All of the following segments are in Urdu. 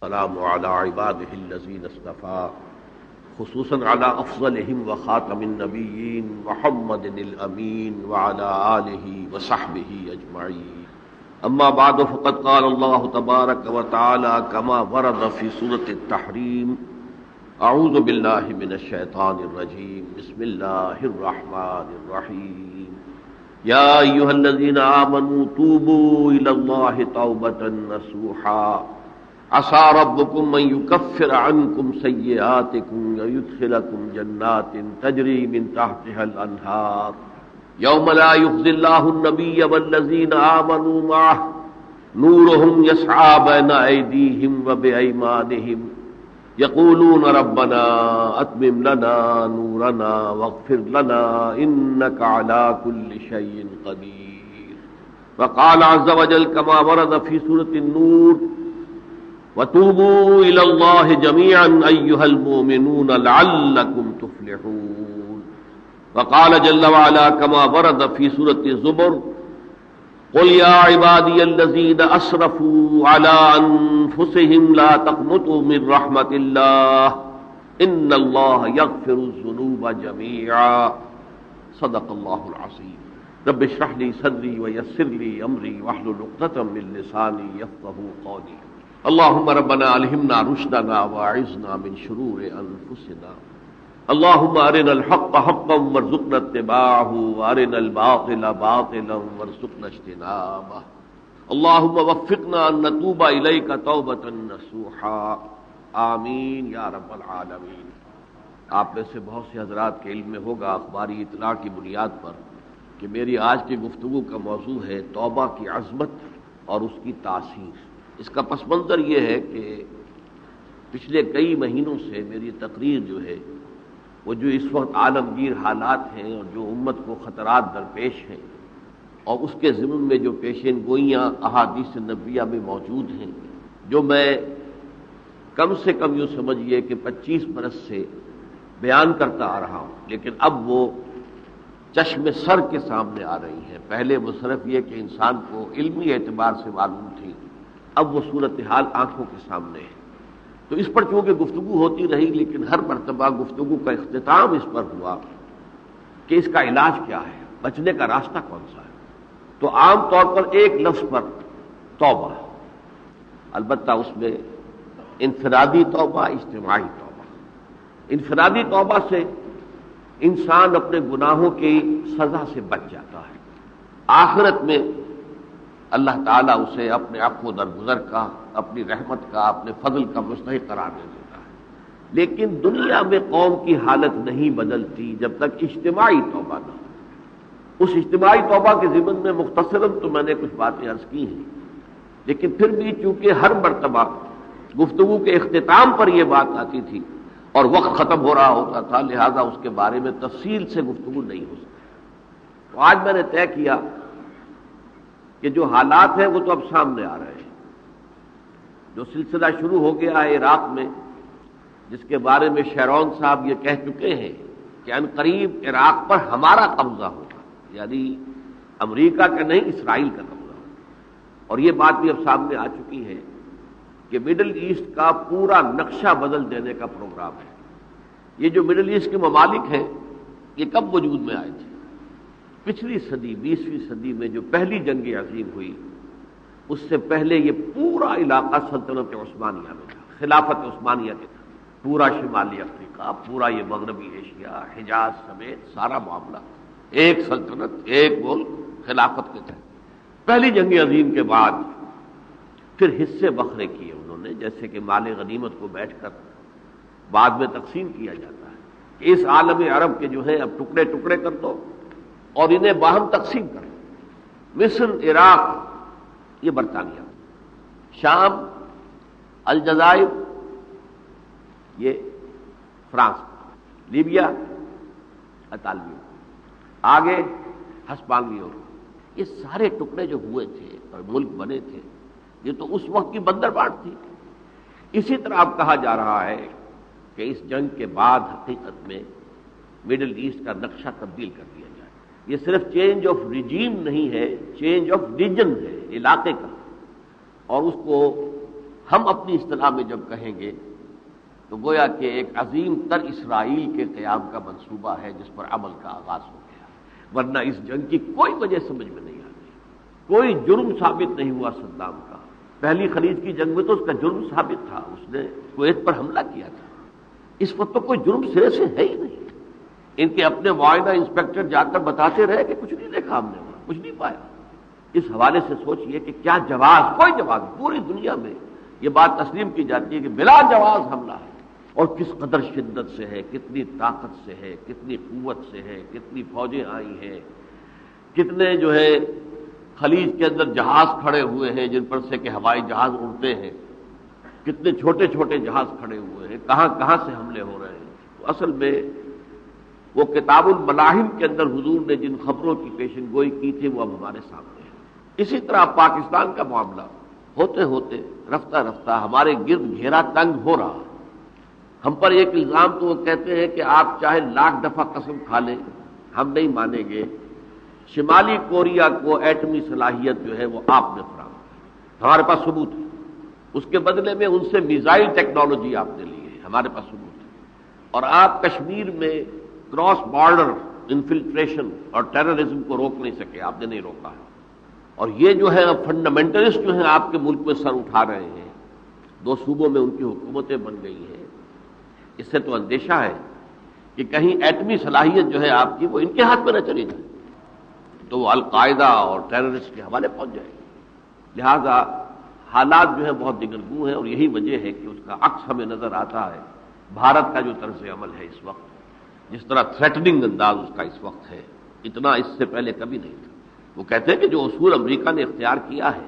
السلام على عباده الذين اصطفى خصوصا على افضلهم وخاتم النبيين محمد الامين وعلى اله وصحبه اجمعين. اما بعد فقد قال الله تبارك وتعالى كما ورد في سورة التحريم: اعوذ بالله من الشيطان الرجيم بسم الله الرحمن الرحيم. يا ايها الذين آمنوا توبوا الى الله توبة نصوحا عسى ربكم ان يكفر عنكم سيئاتكم ويدخلكم جنات تجري من تحتها الانهار يوم لا يخزي الله النبي والذين آمنوا معه نورهم يسعى بين ايديهم وبايمانهم يقولون ربنا اتمم لنا نورنا واغفر لنا انك على كل شيء قدير. وقال عز وجل كما ورد في سورة النور: وَتُوبُوا إِلَى اللَّهِ جَمِيعًا أَيُّهَا الْمُؤْمِنُونَ لَعَلَّكُمْ تُفْلِحُونَ. وقال جل وعلا كما ورد في سورة الزمر: قُلْ يَا عِبَادِيَ الَّذِينَ أَسْرَفُوا عَلَىٰ أَنفُسِهِمْ لَا تَقْنَطُوا مِن رَّحْمَةِ اللَّهِ إِنَّ اللَّهَ يَغْفِرُ الذُّنُوبَ جَمِيعًا. صدق الله العظيم. رب اشرح لي صدري ويسر لي أمري واحلل عقدة من لساني يفقهوا قولي. اللهم ربنا الہمنا رشدنا واعذنا من شرور انفسنا. اللهم ارنا الحق حقا وارزقنا اتباعه وارنا الباطل باطلا وارزقنا اجتنابه. اللهم وفقنا ان نتوب اليك توبة نصوحا. آمین یا رب العالمین. آپ میں سے بہت سے حضرات کے علم میں ہوگا اخباری اطلاع کی بنیاد پر کہ میری آج کی گفتگو کا موضوع ہے توبہ کی عظمت اور اس کی تاثیر. اس کا پس منظر یہ ہے کہ پچھلے کئی مہینوں سے میری تقریر جو ہے وہ جو اس وقت عالمگیر حالات ہیں اور جو امت کو خطرات درپیش ہیں اور اس کے ضمن میں جو پیشین گوئیاں احادیث نبویہ میں موجود ہیں، جو میں کم سے کم یوں سمجھیے کہ 25 برس سے بیان کرتا آ رہا ہوں، لیکن اب وہ چشم سر کے سامنے آ رہی ہیں. پہلے وہ صرف یہ کہ انسان کو علمی اعتبار سے معلوم تھی، اب وہ صورتحال آنکھوں کے سامنے ہے. تو اس پر چونکہ گفتگو ہوتی رہی، لیکن ہر مرتبہ گفتگو کا اختتام اس پر ہوا کہ اس کا علاج کیا ہے، بچنے کا راستہ کون سا ہے. تو عام طور پر ایک لفظ پر توبہ، البتہ اس میں انفرادی توبہ، اجتماعی توبہ. انفرادی توبہ سے انسان اپنے گناہوں کی سزا سے بچ جاتا ہے. آخرت میں اللہ تعالیٰ اسے اپنے عفو درگزر کا، اپنی رحمت کا، اپنے فضل کا مستحق قرار دے دیتا ہے. لیکن دنیا میں قوم کی حالت نہیں بدلتی جب تک اجتماعی توبہ نہ ہو. اس اجتماعی توبہ کے ضمن میں مختصراً تو میں نے کچھ باتیں عرض کی ہیں، لیکن پھر بھی چونکہ ہر مرتبہ گفتگو کے اختتام پر یہ بات آتی تھی اور وقت ختم ہو رہا ہوتا تھا، لہذا اس کے بارے میں تفصیل سے گفتگو نہیں ہو سکتی. تو آج میں نے طے کیا کہ جو حالات ہیں وہ تو اب سامنے آ رہے ہیں. جو سلسلہ شروع ہو گیا ہے عراق میں، جس کے بارے میں شیرون صاحب یہ کہہ چکے ہیں کہ ان قریب عراق پر ہمارا قبضہ ہوگا، یعنی امریکہ کا نہیں، اسرائیل کا قبضہ ہوگا. اور یہ بات بھی اب سامنے آ چکی ہے کہ مڈل ایسٹ کا پورا نقشہ بدل دینے کا پروگرام ہے. یہ جو مڈل ایسٹ کے ممالک ہیں یہ کب وجود میں آئے تھے؟ پچھلی صدی 20ویں صدی میں جو پہلی جنگ عظیم ہوئی، اس سے پہلے یہ پورا علاقہ سلطنت عثمانیہ میں تھا، خلافت عثمانیہ کے تھا. پورا شمالی افریقہ، پورا یہ مغربی ایشیا، حجاز سمیت سارا معاملہ ایک سلطنت، ایک ملک، خلافت کے تحت. پہلی جنگ عظیم کے بعد پھر حصے بکھرے کیے انہوں نے، جیسے کہ مال غنیمت کو بیٹھ کر بعد میں تقسیم کیا جاتا ہے کہ اس عالم عرب کے جو ہے اب ٹکڑے ٹکڑے کر دو اور انہیں باہم تقسیم کر. مصر، عراق یہ برطانیہ، شام، الجزائر یہ فرانس، لیبیا اطالوی، آگے ہسپانویوں. یہ سارے ٹکڑے جو ہوئے تھے اور ملک بنے تھے، یہ تو اس وقت کی بندرباٹ تھی. اسی طرح اب کہا جا رہا ہے کہ اس جنگ کے بعد حقیقت میں مڈل ایسٹ کا نقشہ تبدیل کر دیا جائے. یہ صرف چینج آف ریجیم نہیں ہے، چینج آف ریجن ہے، علاقے کا. اور اس کو ہم اپنی اصطلاح میں جب کہیں گے تو گویا کہ ایک عظیم تر اسرائیل کے قیام کا منصوبہ ہے جس پر عمل کا آغاز ہو گیا، ورنہ اس جنگ کی کوئی وجہ سمجھ میں نہیں آتی، کوئی جرم ثابت نہیں ہوا صدام کا۔ پہلی خلیج کی جنگ میں تو اس کا جرم ثابت تھا، اس نے کویت پر حملہ کیا تھا، اس وقت تو کوئی جرم سرے سے ہے ہی نہیں۔ ان کے اپنے معاہدہ انسپیکٹر جا کر بتاتے رہے کہ کچھ نہیں دیکھا ہم نے، وہاں کچھ نہیں پایا۔ اس حوالے سے سوچئے کہ کیا جواز، کوئی جواز پوری دنیا میں یہ بات تسلیم کی جاتی ہے کہ بلا جواز حملہ ہے، اور کس قدر شدت سے ہے، کتنی طاقت سے ہے، کتنی قوت سے ہے، کتنی فوجیں آئی ہیں، کتنے جو ہے خلیج کے اندر جہاز کھڑے ہوئے ہیں جن پر سے کہ ہوائی جہاز اڑتے ہیں، کتنے چھوٹے چھوٹے جہاز کھڑے ہوئے ہیں، کہاں کہاں سے حملے ہو رہے ہیں۔ تو اصل میں وہ کتاب الملاحم کے اندر حضور نے جن خبروں کی پیشن گوئی کی تھی وہ اب ہمارے سامنے ہے۔ اسی طرح پاکستان کا معاملہ ہوتے ہوتے رفتہ رفتہ ہمارے گرد گھیرا تنگ ہو رہا۔ ہم پر ایک الزام تو وہ کہتے ہیں کہ آپ چاہے لاکھ دفعہ قسم کھا لیں ہم نہیں مانیں گے، شمالی کوریا کو ایٹمی صلاحیت جو ہے وہ آپ نے فراہم کی، ہمارے پاس ثبوت ہے، اس کے بدلے میں ان سے میزائل ٹیکنالوجی آپ نے لی ہے، ہمارے پاس ثبوت ہے، اور آپ کشمیر میں کراس بارڈر انفلٹریشن اور ٹیررزم کو روک نہیں سکے، آپ نے نہیں روکا ہے۔ اور یہ جو ہے فنڈامنٹلسٹ جو ہیں آپ کے ملک میں سر اٹھا رہے ہیں، 2 صوبوں میں ان کی حکومتیں بن گئی ہیں، اس سے تو اندیشہ ہے کہ کہیں ایٹمی صلاحیت جو ہے آپ کی وہ ان کے ہاتھ میں نہ چلی جائے تو وہ القاعدہ اور ٹیررسٹ کے حوالے پہنچ جائے گی۔ لہذا حالات جو ہے بہت دگرگوں ہیں، اور یہی وجہ ہے کہ اس کا عکس ہمیں نظر آتا ہے۔ بھارت کا جو طرز عمل ہے اس وقت، جس طرح تھریٹننگ انداز اس کا اس وقت ہے، اتنا اس سے پہلے کبھی نہیں تھا۔ وہ کہتے ہیں کہ جو اصول امریکہ نے اختیار کیا ہے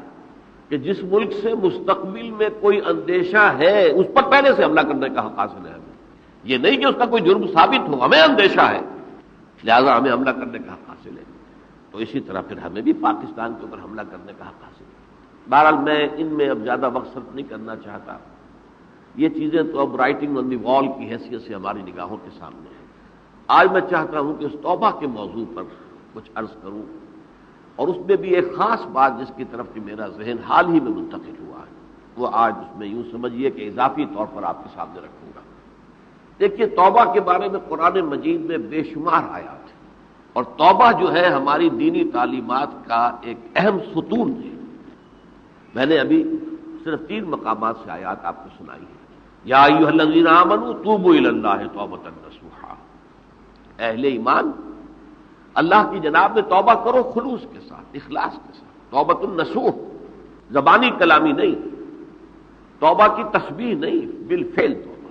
کہ جس ملک سے مستقبل میں کوئی اندیشہ ہے اس پر پہلے سے حملہ کرنے کا حق حاصل ہے ہمیں، یہ نہیں کہ اس کا کوئی جرم ثابت ہو، ہمیں اندیشہ ہے لہذا ہمیں حملہ کرنے کا حق حاصل ہے، تو اسی طرح پھر ہمیں بھی پاکستان کے اوپر حملہ کرنے کا حق حاصل ہے۔ بہرحال میں ان میں اب زیادہ وقت صرف نہیں کرنا چاہتا، یہ چیزیں تو اب رائٹنگ آن دی وال کی حیثیت سے ہماری نگاہوں کے سامنے ہیں۔ آج میں چاہتا ہوں کہ اس توبہ کے موضوع پر کچھ عرض کروں، اور اس میں بھی ایک خاص بات جس کی طرف کہ میرا ذہن حال ہی میں منتقل ہوا ہے، وہ آج اس میں یوں سمجھیے کہ اضافی طور پر آپ کے سامنے رکھوں گا۔ دیکھیے، توبہ کے بارے میں قرآن مجید میں بے شمار آیات ہیں، اور توبہ جو ہے ہماری دینی تعلیمات کا ایک اہم ستون ہے۔ میں نے ابھی صرف 3 مقامات سے آیات آپ کو سنائی ہے۔ یا ایھا الذین آمنوا توبوا الی اللہ توبۃ نصوحا، اہل ایمان اللہ کی جناب میں توبہ کرو خلوص کے ساتھ، اخلاص کے ساتھ، توبۃ النصوح، زبانی کلامی نہیں، توبہ کی تسبیح نہیں، بالفعل توبہ۔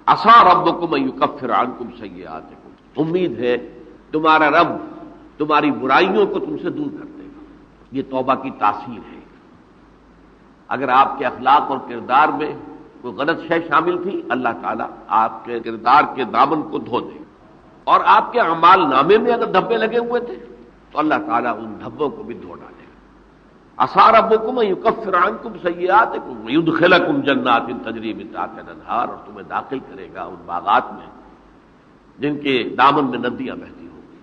عسیٰ ربکم ان یکفر عنکم سیئاتکم، امید ہے تمہارا رب تمہاری برائیوں کو تم سے دور کر دے گا۔ یہ توبہ کی تاثیر ہے۔ اگر آپ کے اخلاق اور کردار میں کوئی غلط شے شامل تھی، اللہ تعالیٰ آپ کے کردار کے دامن کو دھو دے، اور آپ کے اعمال نامے میں اگر دھبے لگے ہوئے تھے تو اللہ تعالیٰ ان دھبوں کو بھی دھو ڈالے گا۔ عسیٰ ربکم ان یکفر عنکم سیئاتکم ویدخلکم جنات تجری من تحتہا الانہار، اور تمہیں داخل کرے گا ان باغات میں جن کے دامن میں ندیاں بہتی ہوں گی۔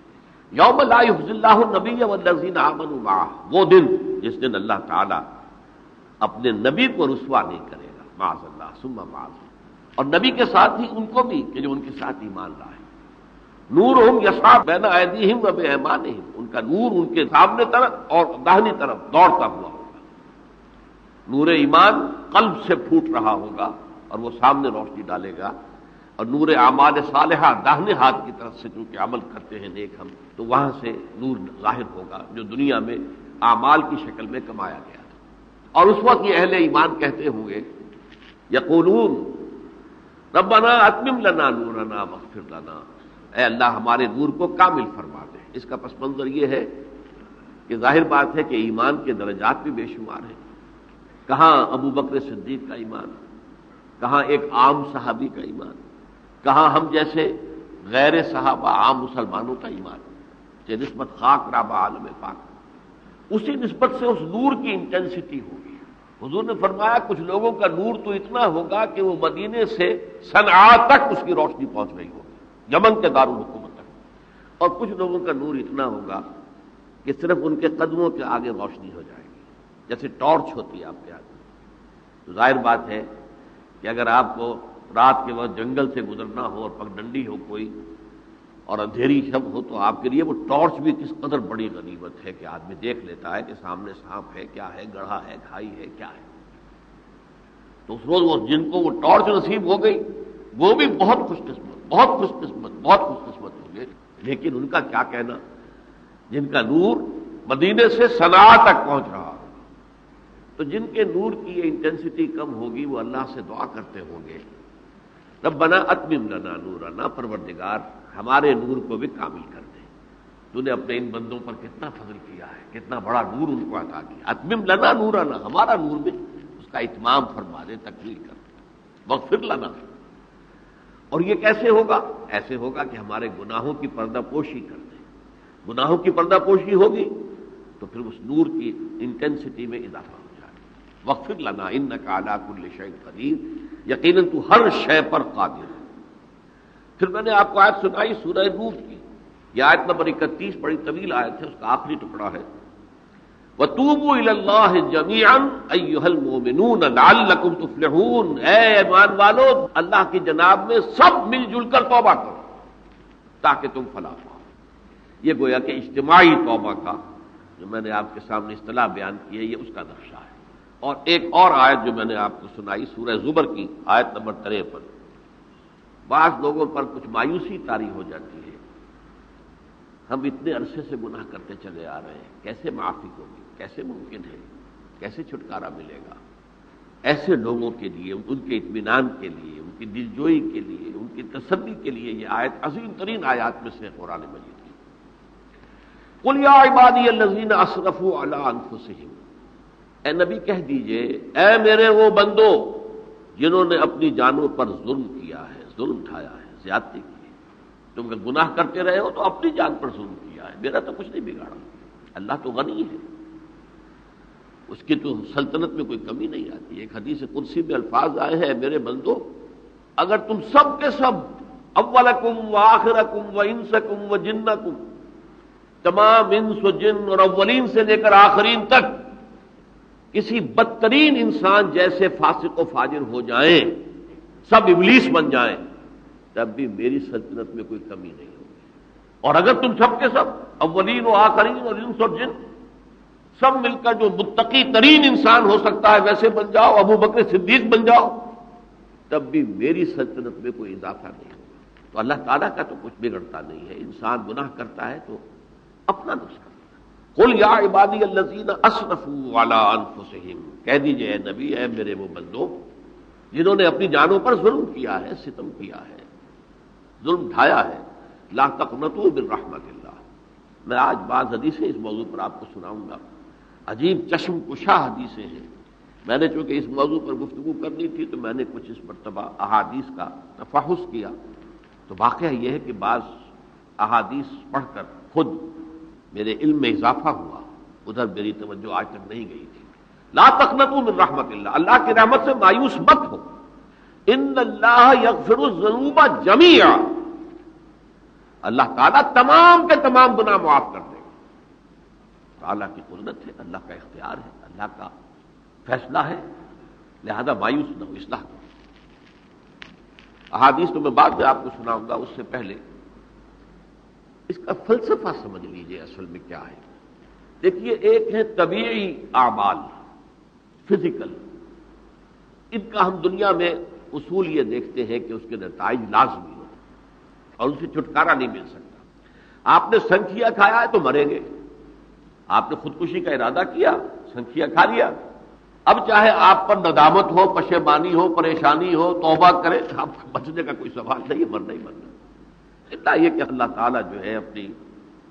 یوم لا یخزی اللہ النبی والذین آمنوا معہ، وہ دن جس دن اللہ تعالیٰ اپنے نبی کو رسوا نہیں کرے گا، معاذ اللہ ثم معاذ، اور نبی کے ساتھ ہی ان کو بھی کہ جو ان کے ساتھ ایمان لائے۔ نورہم یسعی بین ایدیہم و بایمانہم، ان کا نور ان کے سامنے طرف اور داہنی طرف دوڑتا ہوا ہوگا۔ نور ایمان قلب سے پھوٹ رہا ہوگا اور وہ سامنے روشنی ڈالے گا، اور نور اعمال صالحہ داہنے ہاتھ کی طرف سے چونکہ عمل کرتے ہیں نیک ہم، تو وہاں سے نور ظاہر ہوگا جو دنیا میں اعمال کی شکل میں کمایا گیا تھا۔ اور اس وقت یہ اہل ایمان کہتے ہوں گے، یقولون ربنا اتمم لنا نورنا واغفر لنا، اے اللہ ہمارے نور کو کامل فرما دے۔ اس کا پس منظر یہ ہے کہ ظاہر بات ہے کہ ایمان کے درجات بھی بے شمار ہیں۔ کہاں ابو بکر صدیق کا ایمان، کہاں ایک عام صحابی کا ایمان، کہاں ہم جیسے غیر صحابہ عام مسلمانوں کا ایمان، کہ نسبت خاک رابع عالم پاک، اسی نسبت سے اس نور کی انٹینسٹی ہوگی۔ حضور نے فرمایا کچھ لوگوں کا نور تو اتنا ہوگا کہ وہ مدینے سے صنعاء تک اس کی روشنی پہنچ رہی ہوگی، یمن کے دارالحکومت تک، اور کچھ لوگوں کا نور اتنا ہوگا کہ صرف ان کے قدموں کے آگے روشنی ہو جائے گی، جیسے ٹارچ ہوتی ہے آپ کے آگے، تو ظاہر بات ہے کہ اگر آپ کو رات کے وقت جنگل سے گزرنا ہو اور پگڈنڈی ہو کوئی اور اندھیری شب ہو تو آپ کے لیے وہ ٹارچ بھی کس قدر بڑی غنیمت ہے کہ آدمی دیکھ لیتا ہے کہ سامنے سانپ ہے، کیا ہے، گڑھا ہے، کھائی ہے، کیا ہے۔ تو اس روز وہ جن کو وہ ٹارچ نصیب ہو گئی وہ بھی بہت خوش قسمت، بہت خوش قسمت، بہت خوش قسمت ہوں گے۔ لیکن ان کا کیا کہنا جن کا نور مدینے سے صنعاء تک پہنچ رہا ہو، تو جن کے نور کی یہ انٹینسٹی کم ہوگی وہ اللہ سے دعا کرتے ہوں گے ربنا اتمم لنا نورنا، پروردگار ہمارے نور کو بھی کامل کر دے، تو نے اپنے ان بندوں پر کتنا فضل کیا ہے، کتنا بڑا نور ان کو عطا کیا۔ اتمم لنا نورنا، ہمارا نور بھی اس کا اتمام فرما دے، تکمیل کر دے، واغفر لنا۔ اور یہ کیسے ہوگا؟ ایسے ہوگا کہ ہمارے گناہوں کی پردہ پوشی کر دے۔ گناہوں کی پردہ پوشی ہوگی تو پھر اس نور کی انٹینسٹی میں اضافہ ہو جائے گا۔ واغفر لنا انک علی کل شیء قدیر، یقیناً تو ہر شے پر قادر ہے۔ پھر میں نے آپ کو آیت سنائی سورہ نور کی، یہ آیت نمبر 31 بڑی طویل آیت ہے، اس کا آخری ٹکڑا ہے وَتُوبُوا إِلَى اللَّهِ جَمِيعًا أَيُّهَا الْمُؤْمِنُونَ لَعَلَّكُمْ تُفْلِحُونَ، اے ایمان والو اللہ کی جناب میں سب مل جل کر توبہ کرو تاکہ تم فلاح پاؤ۔ یہ گویا کہ اجتماعی توبہ کا جو میں نے آپ کے سامنے اصطلاح بیان کی ہے، یہ اس کا نقشہ ہے۔ اور ایک اور آیت جو میں نے آپ کو سنائی سورہ زمر کی آیت نمبر 53، بعض لوگوں پر کچھ مایوسی طاری ہو جاتی ہے، ہم اتنے عرصے سے گناہ کرتے چلے آ رہے ہیں، کیسے معافی ہوگی، کیسے ممکن ہے، کیسے چھٹکارا ملے گا؟ ایسے لوگوں کے لیے، ان کے اطمینان کے لیے، ان کی دلجوئی کے لیے، ان کی تسلی کے لیے یہ آیت عظیم ترین آیات میں سے قرآن مجید کی۔ قل یا عبادی الذین اسرفوا علی انفسہم، اے نبی کہہ دیجئے اے میرے وہ بندو جنہوں نے اپنی جانوں پر ظلم کیا ہے، ظلم اٹھایا ہے، زیادتی کی ہے۔ تم اگر گناہ کرتے رہے ہو تو اپنی جان پر ظلم کیا ہے، میرا تو کچھ نہیں بگاڑا، اللہ تو غنی ہے، اس کی تو سلطنت میں کوئی کمی نہیں آتی۔ ایک حدیث قدسی میں الفاظ آئے ہیں میرے بندو اگر تم سب کے سب اولکم و آخرکم و انسکم و جنکم، تمام انس و جن اور اولین سے لے کر آخرین تک کسی بدترین انسان جیسے فاسق و فاجر ہو جائیں، سب ابلیس بن جائیں، تب بھی میری سلطنت میں کوئی کمی نہیں ہوگی۔ اور اگر تم سب کے سب اولین و آخرین اور انس اور جن سب مل کر جو متقی ترین انسان ہو سکتا ہے ویسے بن جاؤ، ابو بکر صدیق بن جاؤ، تب بھی میری سلطنت میں کوئی اضافہ نہیں ہوگا۔ تو اللہ تعالیٰ کا تو کچھ بگڑتا نہیں ہے، انسان گناہ کرتا ہے تو اپنا نقصان۔ قل یا عبادی الذین اسرفوا علی انفسہم، کہہ دیجئے اے نبی اے میرے وہ بندو جنہوں نے اپنی جانوں پر ظلم کیا ہے، ستم کیا ہے، ظلم ڈھایا ہے، لا تقنطوا من رحمت اللہ۔ میں آج بعض حدیثیں اس موضوع پر آپ کو سناؤں گا، عجیب چشم کشا حدیثیں ہیں۔ میں نے چونکہ اس موضوع پر گفتگو کرنی تھی تو میں نے کچھ اس مرتبہ احادیث کا تفحص کیا، تو واقعہ یہ ہے کہ بعض احادیث پڑھ کر خود میرے علم میں اضافہ ہوا، ادھر میری توجہ آج تک نہیں گئی تھی۔ لا تقنطوا من رحمت اللہ، اللہ کی رحمت سے مایوس مت ہو، ان اللہ یغفر الذنوب جميعا، اللہ تعالیٰ تمام کے تمام گناہ معاف کر دے گا۔ اللہ کی قدرت ہے، اللہ کا اختیار ہے، اللہ کا فیصلہ ہے، لہذا مایوس نہ ہو، اصلاح کرو۔ احادیث تو میں بعد میں آپ کو سناؤں گا، اس سے پہلے اس کا فلسفہ سمجھ لیجئے اصل میں کیا ہے۔ دیکھیے ایک ہے طبیعی اعمال، فزیکل، ان کا ہم دنیا میں اصول یہ دیکھتے ہیں کہ اس کے نتائج لازمی ہو اور ان سے چھٹکارا نہیں مل سکتا۔ آپ نے سنکھیا کھایا ہے تو مریں گے، آپ نے خودکشی کا ارادہ کیا، سنکھیا کھا لیا، اب چاہے آپ پر ندامت ہو، پشیمانی ہو، پریشانی ہو، توبہ کرے، آپ کو بچنے کا کوئی سوال نہیں ہے، مرنا ہی مرنا۔ اتنا یہ کہ اللہ تعالیٰ جو ہے اپنی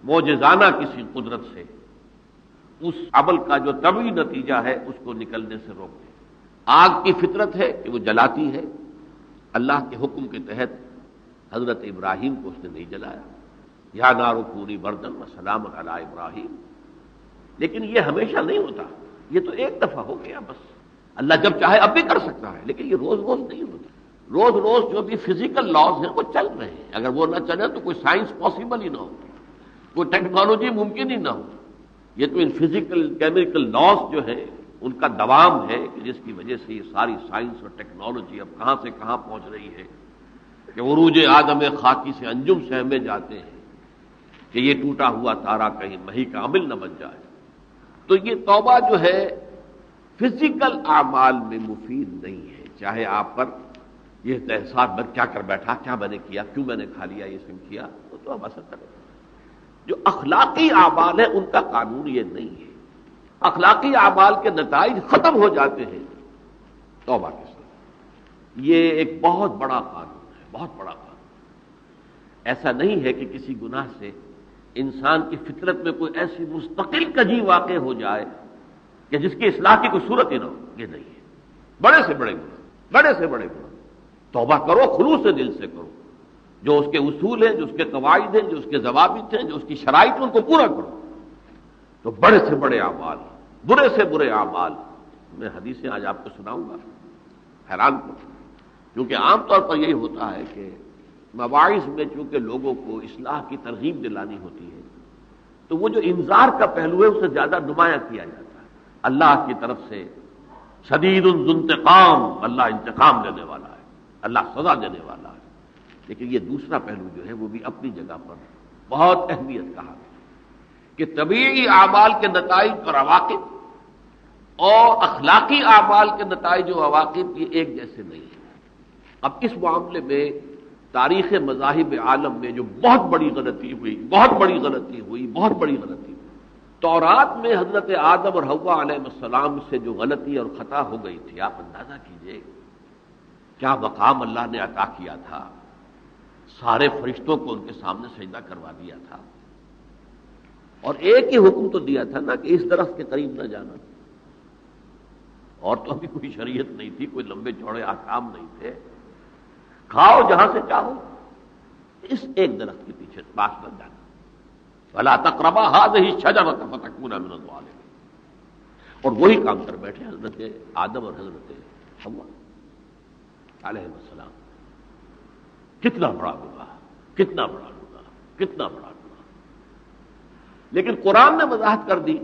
معجزانہ کسی قدرت سے اس عمل کا جو طبعی نتیجہ ہے اس کو نکلنے سے روک دے۔ آگ کی فطرت ہے کہ وہ جلاتی ہے، اللہ کے حکم کے تحت حضرت ابراہیم کو اس نے نہیں جلایا، یا نار کونی بردن وسلام علی ابراہیم۔ لیکن یہ ہمیشہ نہیں ہوتا، یہ تو ایک دفعہ ہو گیا بس۔ اللہ جب چاہے اب بھی کر سکتا ہے، لیکن یہ روز روز نہیں ہوتا۔ روز روز جو بھی فزیکل لاز ہیں وہ چل رہے ہیں، اگر وہ نہ چلے تو کوئی سائنس پاسبل ہی نہ ہو، کوئی ٹیکنالوجی ممکن ہی نہ ہو۔ یہ تو ان فزیکل کیمیکل لاز جو ہے ان کا دوام ہے کہ جس کی وجہ سے یہ ساری سائنس اور ٹیکنالوجی اب کہاں سے کہاں پہنچ رہی ہے کہ عروج آدم خاکی سے انجم سہمے جاتے ہیں کہ یہ ٹوٹا ہوا تارا کہیں مہی کا عمل نہ بن جائے۔ تو یہ توبہ جو ہے فزیکل اعمال میں مفید نہیں ہے، چاہے آپ پر یہ احساس میں کیا کر بیٹھا، کیا میں نے کیا، کیوں میں نے کھا لیا، یہ سب کیا، تو اب اثر کرے۔ جو اخلاقی اعمال ہیں ان کا قانون یہ نہیں ہے، اخلاقی اعمال کے نتائج ختم ہو جاتے ہیں توبہ کے ساتھ۔ یہ ایک بہت بڑا قانون ہے، بہت بڑا قانون۔ ایسا نہیں ہے کہ کسی گناہ سے انسان کی فطرت میں کوئی ایسی مستقل کجی واقع ہو جائے کہ جس کی اصلاح کی کوئی صورت ہی نہ ہو، یہ نہیں ہے۔ بڑے سے بڑے گناہ، بڑے سے بڑے گناہ توبہ کرو، خلوص سے دل سے کرو، جو اس کے اصول ہیں، جو اس کے قواعد ہیں، جو اس کے ضوابط ہیں، جو اس کی شرائط ہیں، ان کو پورا کرو۔ تو بڑے سے بڑے اعمال، برے سے برے اعمال، میں حدیثیں آج آپ کو سناؤں گا، حیران کروں، کیونکہ عام طور پر یہی ہوتا ہے کہ مواعظ میں چونکہ لوگوں کو اصلاح کی ترغیب دلانی ہوتی ہے تو وہ جو انذار کا پہلو ہے اسے زیادہ نمایاں کیا جاتا ہے۔ اللہ کی طرف سے شدید ذو انتقام، اللہ انتقام لینے والا ہے، اللہ سزا دینے والا ہے، لیکن یہ دوسرا پہلو جو ہے وہ بھی اپنی جگہ پر بہت اہمیت کا حامل ہے کہ طبیعی اعمال کے نتائج اور عواقب اور اخلاقی اعمال کے نتائج و عواقب یہ ایک جیسے نہیں ہیں۔ اب اس معاملے میں تاریخ مذاہب عالم میں جو بہت بڑی غلطی ہوئی، بہت بڑی غلطی ہوئی، بہت بڑی غلطی ہوئی، تورات میں حضرت آدم اور حوا علیہ السلام سے جو غلطی اور خطا ہو گئی تھی، آپ اندازہ کیجئے کیا مقام اللہ نے عطا کیا تھا، سارے فرشتوں کو ان کے سامنے سجدہ کروا دیا تھا، اور ایک ہی حکم تو دیا تھا نا کہ اس درخت کے قریب نہ جانا، اور تو ابھی کوئی شریعت نہیں تھی، کوئی لمبے چوڑے احکام نہیں تھے، کھاؤ جہاں سے چاہو، اس ایک درخت کے پیچھے پاس نہ جانا، وَلَا تَقْرَبَا هَٰذِهِ الشَّجَرَةَ فَتَكُونَا مِنَ الظَّالِمِينَ۔ اور وہی کام کر بیٹھے حضرت آدم اور حضرت حوا علیہ السلام۔ کتنا بڑا گناہ، کتنا بڑا گناہ، کتنا بڑا گناہ، لیکن قرآن نے وضاحت کر دی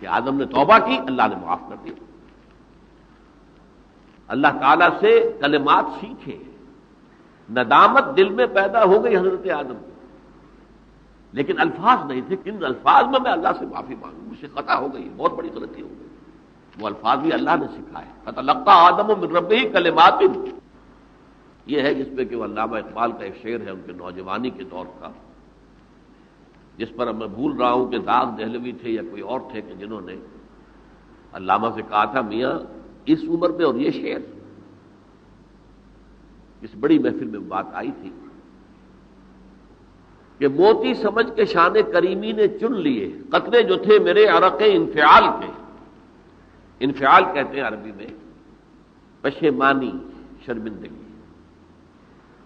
کہ آدم نے توبہ کی، اللہ نے معاف کر دیا۔ اللہ تعالیٰ سے کلمات سیکھے، ندامت دل میں پیدا ہو گئی حضرت آدم کو، لیکن الفاظ نہیں تھے، کن الفاظ میں اللہ سے معافی مانگوں، مجھ سے خطا ہو گئی، بہت بڑی غلطی ہو گئی، وہ الفاظ بھی اللہ نے سکھائے۔ فَتَلَقَّىٰ آدَمُ مِن رَّبِّهِ كَلِمَاتٍ، یہ ہے جس پہ کہ وہ علامہ اقبال کا ایک شعر ہے ان کے نوجوانی کے دور کا، جس پر اب میں بھول رہا ہوں کہ داغ دہلوی تھے یا کوئی اور تھے کہ جنہوں نے علامہ سے کہا تھا میاں اس عمر میں اور یہ شعر، اس بڑی محفل میں بات آئی تھی کہ موتی سمجھ کے شان کریمی نے چن لیے قطرے جو تھے میرے عرق انفعال کے۔ انفعال کہتے ہیں عربی میں پشیمانی، شرمندگی،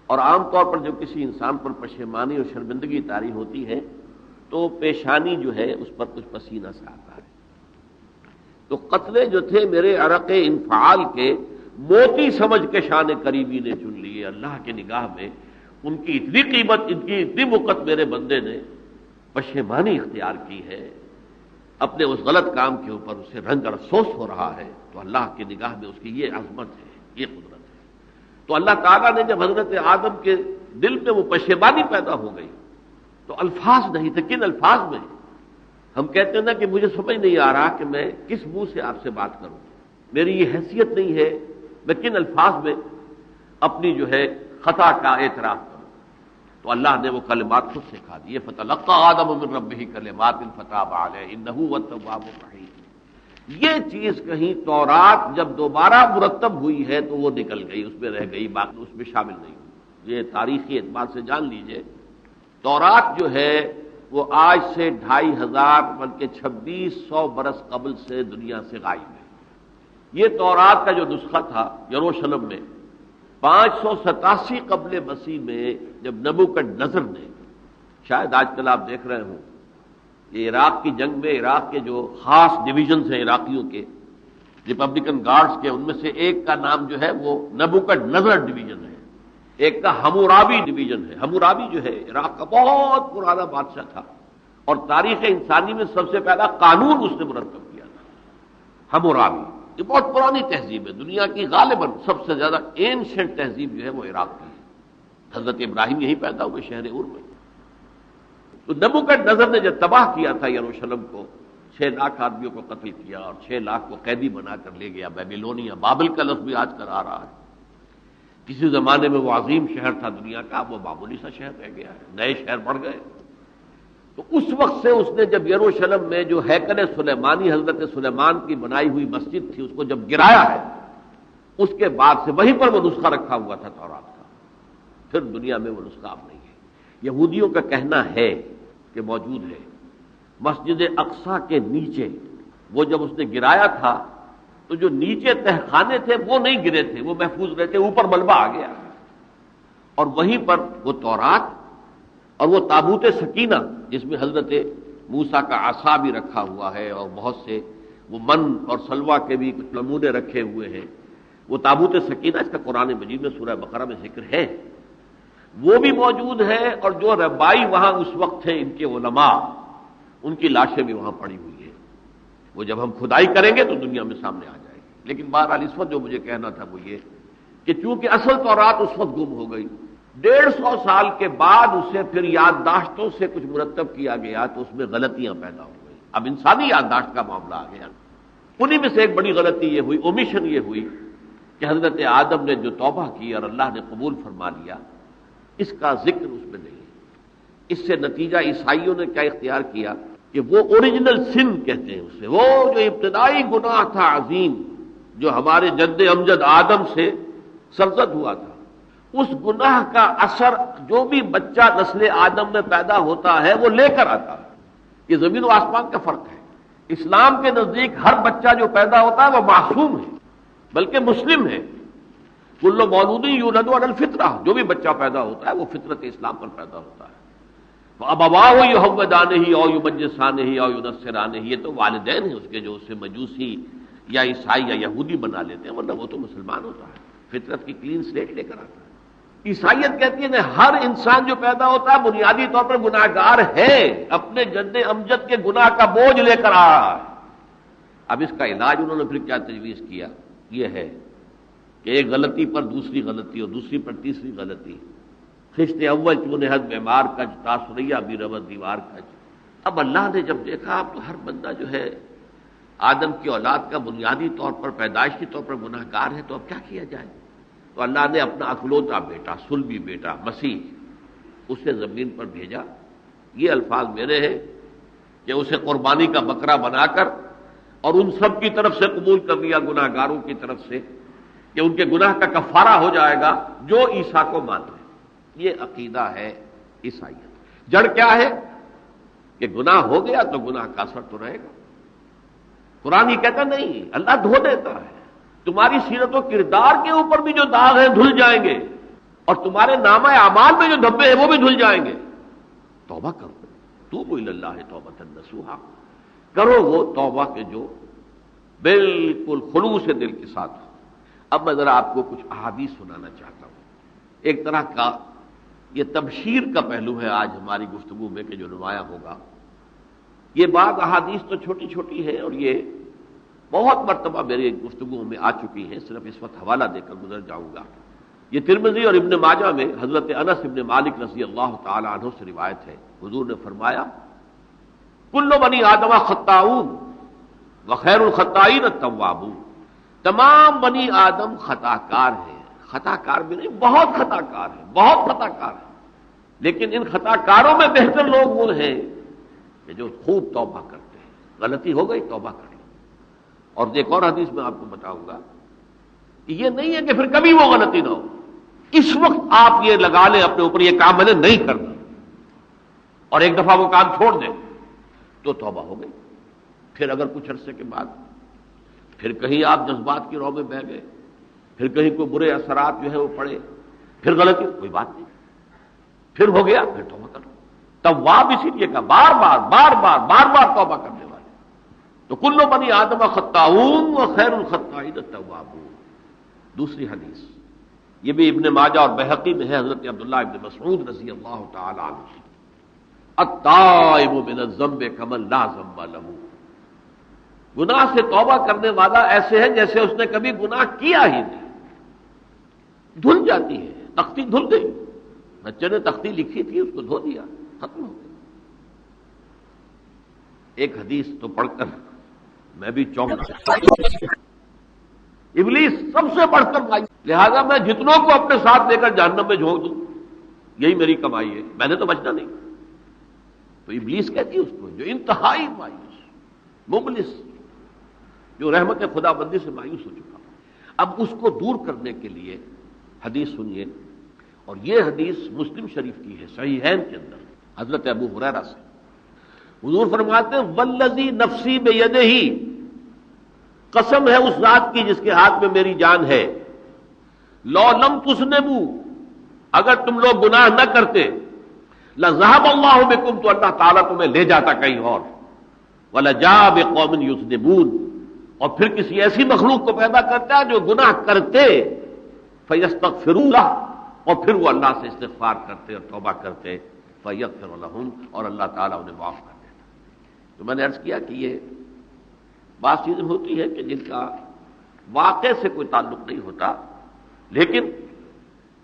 اور عام طور پر جب کسی انسان پر پشیمانی اور شرمندگی طاری ہوتی ہے تو پیشانی جو ہے اس پر کچھ پسینہ سا آتا ہے۔ تو قطرے جو تھے میرے عرق انفعال کے، موتی سمجھ کے شان کریمی نے چن لیے، اللہ کے نگاہ میں ان کی اتنی قیمت، ان کی اتنی وقت میرے بندے نے پشیمانی اختیار کی ہے، اپنے اس غلط کام کے اوپر اسے رنج اور افسوس ہو رہا ہے، تو اللہ کی نگاہ میں اس کی یہ عظمت ہے، یہ قدرت ہے۔ تو اللہ تعالیٰ نے جب حضرت آدم کے دل میں وہ پشیمانی پیدا ہو گئی تو الفاظ نہیں تھے، کن الفاظ میں؟ ہم کہتے ہیں نا کہ مجھے سمجھ نہیں آ رہا کہ میں کس منہ سے آپ سے بات کروں، میری یہ حیثیت نہیں ہے، میں کن الفاظ میں اپنی جو ہے خطا کا اعتراف کروں۔ تو اللہ نے وہ کلمات خود سکھا دیے، فَتَلَقَّىٰ آدَمُ مِن رَّبِّهِ كَلِمَاتٍ فَتَابَ عَلَيْهِ إِنَّهُ هُوَ التَّوَّابُ الرَّحِيمُ۔ یہ چیز کہیں تورات جب دوبارہ مرتب ہوئی ہے تو وہ نکل گئی، اس میں رہ گئی، باقی اس میں شامل نہیں ہوئی۔ یہ تاریخی اعتبار سے جان لیجئے، تورات جو ہے وہ آج سے 2500 بلکہ 2600 برس قبل سے دنیا سے غائب ہے۔ یہ تورات کا جو نسخہ تھا یروشلم میں 587 قبل مسیح میں جب نبوکدنضر نے، شاید آج کل آپ دیکھ رہے ہوں یہ عراق کی جنگ میں عراق کے جو خاص ڈویژنز ہیں عراقیوں کے ریپبلکن گارڈز کے، ان میں سے ایک کا نام جو ہے وہ نبوکدنضر ڈویژن ہے، ایک کا حمورابی ڈویژن ہے۔ حمورابی جو ہے عراق کا بہت پرانا بادشاہ تھا اور تاریخ انسانی میں سب سے پہلا قانون اس نے مرتب کیا تھا، حمورابی، یہ بہت پرانی تہذیب ہے، دنیا کی غالباً سب سے زیادہ اینشنٹ تہذیب جو ہے وہ عراق کی ہے۔ حضرت ابراہیم یہیں پیدا ہوئے شہر عور میں۔ تو نبوکدنضر نے جب تباہ کیا تھا یروشلم کو، 6 لاکھ آدمیوں کو قتل کیا اور 6 لاکھ کو قیدی بنا کر لے گیا بیبیلونیا، بابل کا لفظ بھی آج کل آ رہا ہے۔ کسی زمانے میں وہ عظیم شہر تھا دنیا کا، اب وہ معمولی سا شہر رہ گیا ہے، نئے شہر بڑھ گئے۔ تو اس وقت سے اس نے جب یروشلم میں جو ہیکل سلیمانی حضرت سلیمان کی بنائی ہوئی مسجد تھی اس کو جب گرایا ہے، اس کے بعد سے وہیں پر وہ نسخہ رکھا ہوا تھا تورات کا، پھر دنیا میں وہ نسخہ اب نہیں ہے۔ یہودیوں کا کہنا ہے کہ موجود ہے مسجد اقصی کے نیچے، وہ جب اس نے گرایا تھا تو جو نیچے تہخانے تھے وہ نہیں گرے تھے، وہ محفوظ رہے تھے، اوپر ملبہ آ گیا، اور وہیں پر وہ تورات اور وہ تابوت سکینہ جس میں حضرت موسیٰ کا عصا بھی رکھا ہوا ہے اور بہت سے وہ من اور سلوہ کے بھی کچھ نمونے رکھے ہوئے ہیں، وہ تابوت سکینہ اس کا قرآن مجید میں سورہ بقرہ میں ذکر ہے، وہ بھی موجود ہے، اور جو ربائی وہاں اس وقت تھے ان کے علماء، ان کی لاشیں بھی وہاں پڑی ہوئی ہیں۔ وہ جب ہم کھدائی کریں گے تو دنیا میں سامنے آ جائے گی۔ لیکن بہرحال اس وقت جو مجھے کہنا تھا وہ یہ کہ چونکہ اصل تورات اس وقت گم ہو گئی، 150 سال کے بعد اسے پھر یادداشتوں سے کچھ مرتب کیا گیا تو اس میں غلطیاں پیدا ہو گئی۔ اب انسانی یادداشت کا معاملہ آ گیا، انہی میں سے ایک بڑی غلطی یہ ہوئی، اومیشن یہ ہوئی کہ حضرت آدم نے جو توبہ کی اور اللہ نے قبول فرما لیا، اس کا ذکر اس میں نہیں ہے۔ اس سے نتیجہ عیسائیوں نے کیا اختیار کیا کہ وہ اوریجنل سن کہتے ہیں اسے، وہ جو ابتدائی گناہ تھا عظیم جو ہمارے جد امجد آدم سے سرزد ہوا تھا، اس گناہ کا اثر جو بھی بچہ نسل آدم میں پیدا ہوتا ہے وہ لے کر آتا ہے۔ یہ زمین و آسمان کا فرق ہے۔ اسلام کے نزدیک ہر بچہ جو پیدا ہوتا ہے وہ معصوم ہے، بلکہ مسلم ہے۔ کل مولود یولد علی الفطرہ، جو بھی بچہ پیدا ہوتا ہے وہ فطرت اسلام پر پیدا ہوتا ہے۔ ابواہ یحودانہ او یمجسانہ او ینصرانہ، یہ تو والدین ہیں اس کے جو اسے مجوسی یا عیسائی یا یہودی بنا لیتے ہیں، ورنہ وہ تو مسلمان ہوتا ہے، فطرت کی کلین سلیٹ لے کر آتا ہے۔ عیسائیت کہتی ہے کہ ہر انسان جو پیدا ہوتا ہے بنیادی طور پر گناہ گار ہے، اپنے جد امجد کے گناہ کا بوجھ لے کر آ رہا ہے۔ اب اس کا علاج انہوں نے پھر کیا تجویز کیا، یہ ہے کہ ایک غلطی پر دوسری غلطی اور دوسری پر تیسری غلطی، خشت اول چون حد بیمار کج تاثریہ بھی ربت دیوار کج۔ اب اللہ نے جب دیکھا اب تو ہر بندہ جو ہے آدم کی اولاد کا بنیادی طور پر پیدائشی طور پر گناہ گار ہے، تو اب کیا کیا جائے؟ تو اللہ نے اپنا اکلوتا بیٹا، صلبی بیٹا مسیح، اسے زمین پر بھیجا۔ یہ الفاظ میرے ہیں کہ اسے قربانی کا بکرا بنا کر اور ان سب کی طرف سے قبول کر لیا، گناہ گاروں کی طرف سے، کہ ان کے گناہ کا کفارہ ہو جائے گا جو عیسیٰ کو مان لے۔ یہ عقیدہ ہے عیسائیت۔ جڑ کیا ہے کہ گناہ ہو گیا تو گناہ کا اثر تو رہے گا۔ قرآن یہ کہتا نہیں، اللہ دھو دیتا ہے، تمہاری سیرت و کردار کے اوپر بھی جو داغ ہیں دھل جائیں گے، اور تمہارے نامہ اعمال میں جو دھبے ہیں وہ بھی دھل جائیں گے۔ توبہ کرو، توبوا الی اللہ توبۃ نصوحا، کرو وہ توبہ کے جو بالکل خلوص دل کے ساتھ ہو۔ اب میں ذرا آپ کو کچھ احادیث سنانا چاہتا ہوں، ایک طرح کا یہ تبشیر کا پہلو ہے آج ہماری گفتگو میں کہ جو نمایاں ہوگا۔ یہ بعض احادیث تو چھوٹی چھوٹی ہے اور یہ بہت مرتبہ میری گفتگو میں آ چکی ہیں، صرف اس وقت حوالہ دے کر گزر جاؤں گا۔ یہ ترمذی اور ابن ماجہ میں حضرت انس ابن مالک رضی اللہ تعالی عنہ سے روایت ہے، حضور نے فرمایا کل بنی آدم خطاؤون وخیر الخطائین التوابون، تمام بنی آدم خطا کار ہیں، خطا کار بھی نہیں، بہت خطا کار ہیں، بہت خطا کار ہیں، لیکن ان خطا کاروں میں بہتر لوگ وہ ہیں کہ جو خوب توبہ کرتے ہیں۔ غلطی ہو گئی توبہ کر لو۔ اور ایک اور حدیث میں آپ کو بتاؤں گا کہ یہ نہیں ہے کہ پھر کبھی وہ غلطی نہ ہو، اس وقت آپ یہ لگا لیں اپنے اوپر یہ کام میں نے نہیں کرنا، اور ایک دفعہ وہ کام چھوڑ دیں تو توبہ ہو گئی۔ پھر اگر کچھ عرصے کے بعد پھر کہیں آپ جذبات کی رو میں بہہ گئے، پھر کہیں کوئی برے اثرات جو ہے وہ پڑے، پھر غلطی، کوئی بات نہیں، پھر ہو گیا، پھر توبہ کرو۔ تواب اسی لیے کہا بار بار بار بار بار بار توبہ کرنے والے۔ تو کل بنی آدم خطاؤون وخیر الخطائین التوابون۔ دوسری حدیث یہ بھی ابن ماجہ اور بہقی میں ہے، حضرت عبداللہ ابن مسعود رضی اللہ تعالی عنہ، التائب من الذنب کمن لا ذنب له، گناہ سے توبہ کرنے والا ایسے ہے جیسے اس نے کبھی گناہ کیا ہی نہیں. دھل جاتی ہے، تختی دھل گئی. بچے نے تختی لکھی تھی، اس کو دھو دیا، ختم ہو گئی. ایک حدیث تو پڑھ کر میں بھی چونک گیا. ابلیس سب سے بڑھ کر مایوس، لہذا میں جتنوں کو اپنے ساتھ لے کر جہنم میں جھونک دوں، یہی میری کمائی ہے، میں نے تو بچنا نہیں. تو ابلیس کہتی ہے اس کو جو انتہائی مایوس، مبلس، جو رحمت خدا بندی سے مایوس ہو چکا. اب اس کو دور کرنے کے لیے حدیث سنیے، اور یہ حدیث مسلم شریف کی ہے، صحیحین کے اندر، حضرت ابو ہریرہ سے. حضور فرماتے ہیں والذی نفسی بیدہ، قسم ہے اس ذات کی جس کے ہاتھ میں میری جان ہے، لو لم تذنبوا، اگر تم لوگ گناہ نہ کرتے، لذهب اللہ بکم، تو اللہ تعالیٰ تمہیں لے جاتا کہیں اور، ولجاء بقوم یذنبون، اور پھر کسی ایسی مخلوق کو پیدا کرتا ہے جو گناہ کرتے، فیستغفرون لہ، اور پھر وہ اللہ سے استغفار کرتے اور توبہ کرتے، فیغفر لہم، اور اللہ تعالیٰ انہیں معاف کر دیتا. تو میں نے عرض کیا کہ یہ بعض چیزیں ہوتی ہے کہ جن کا واقع سے کوئی تعلق نہیں ہوتا، لیکن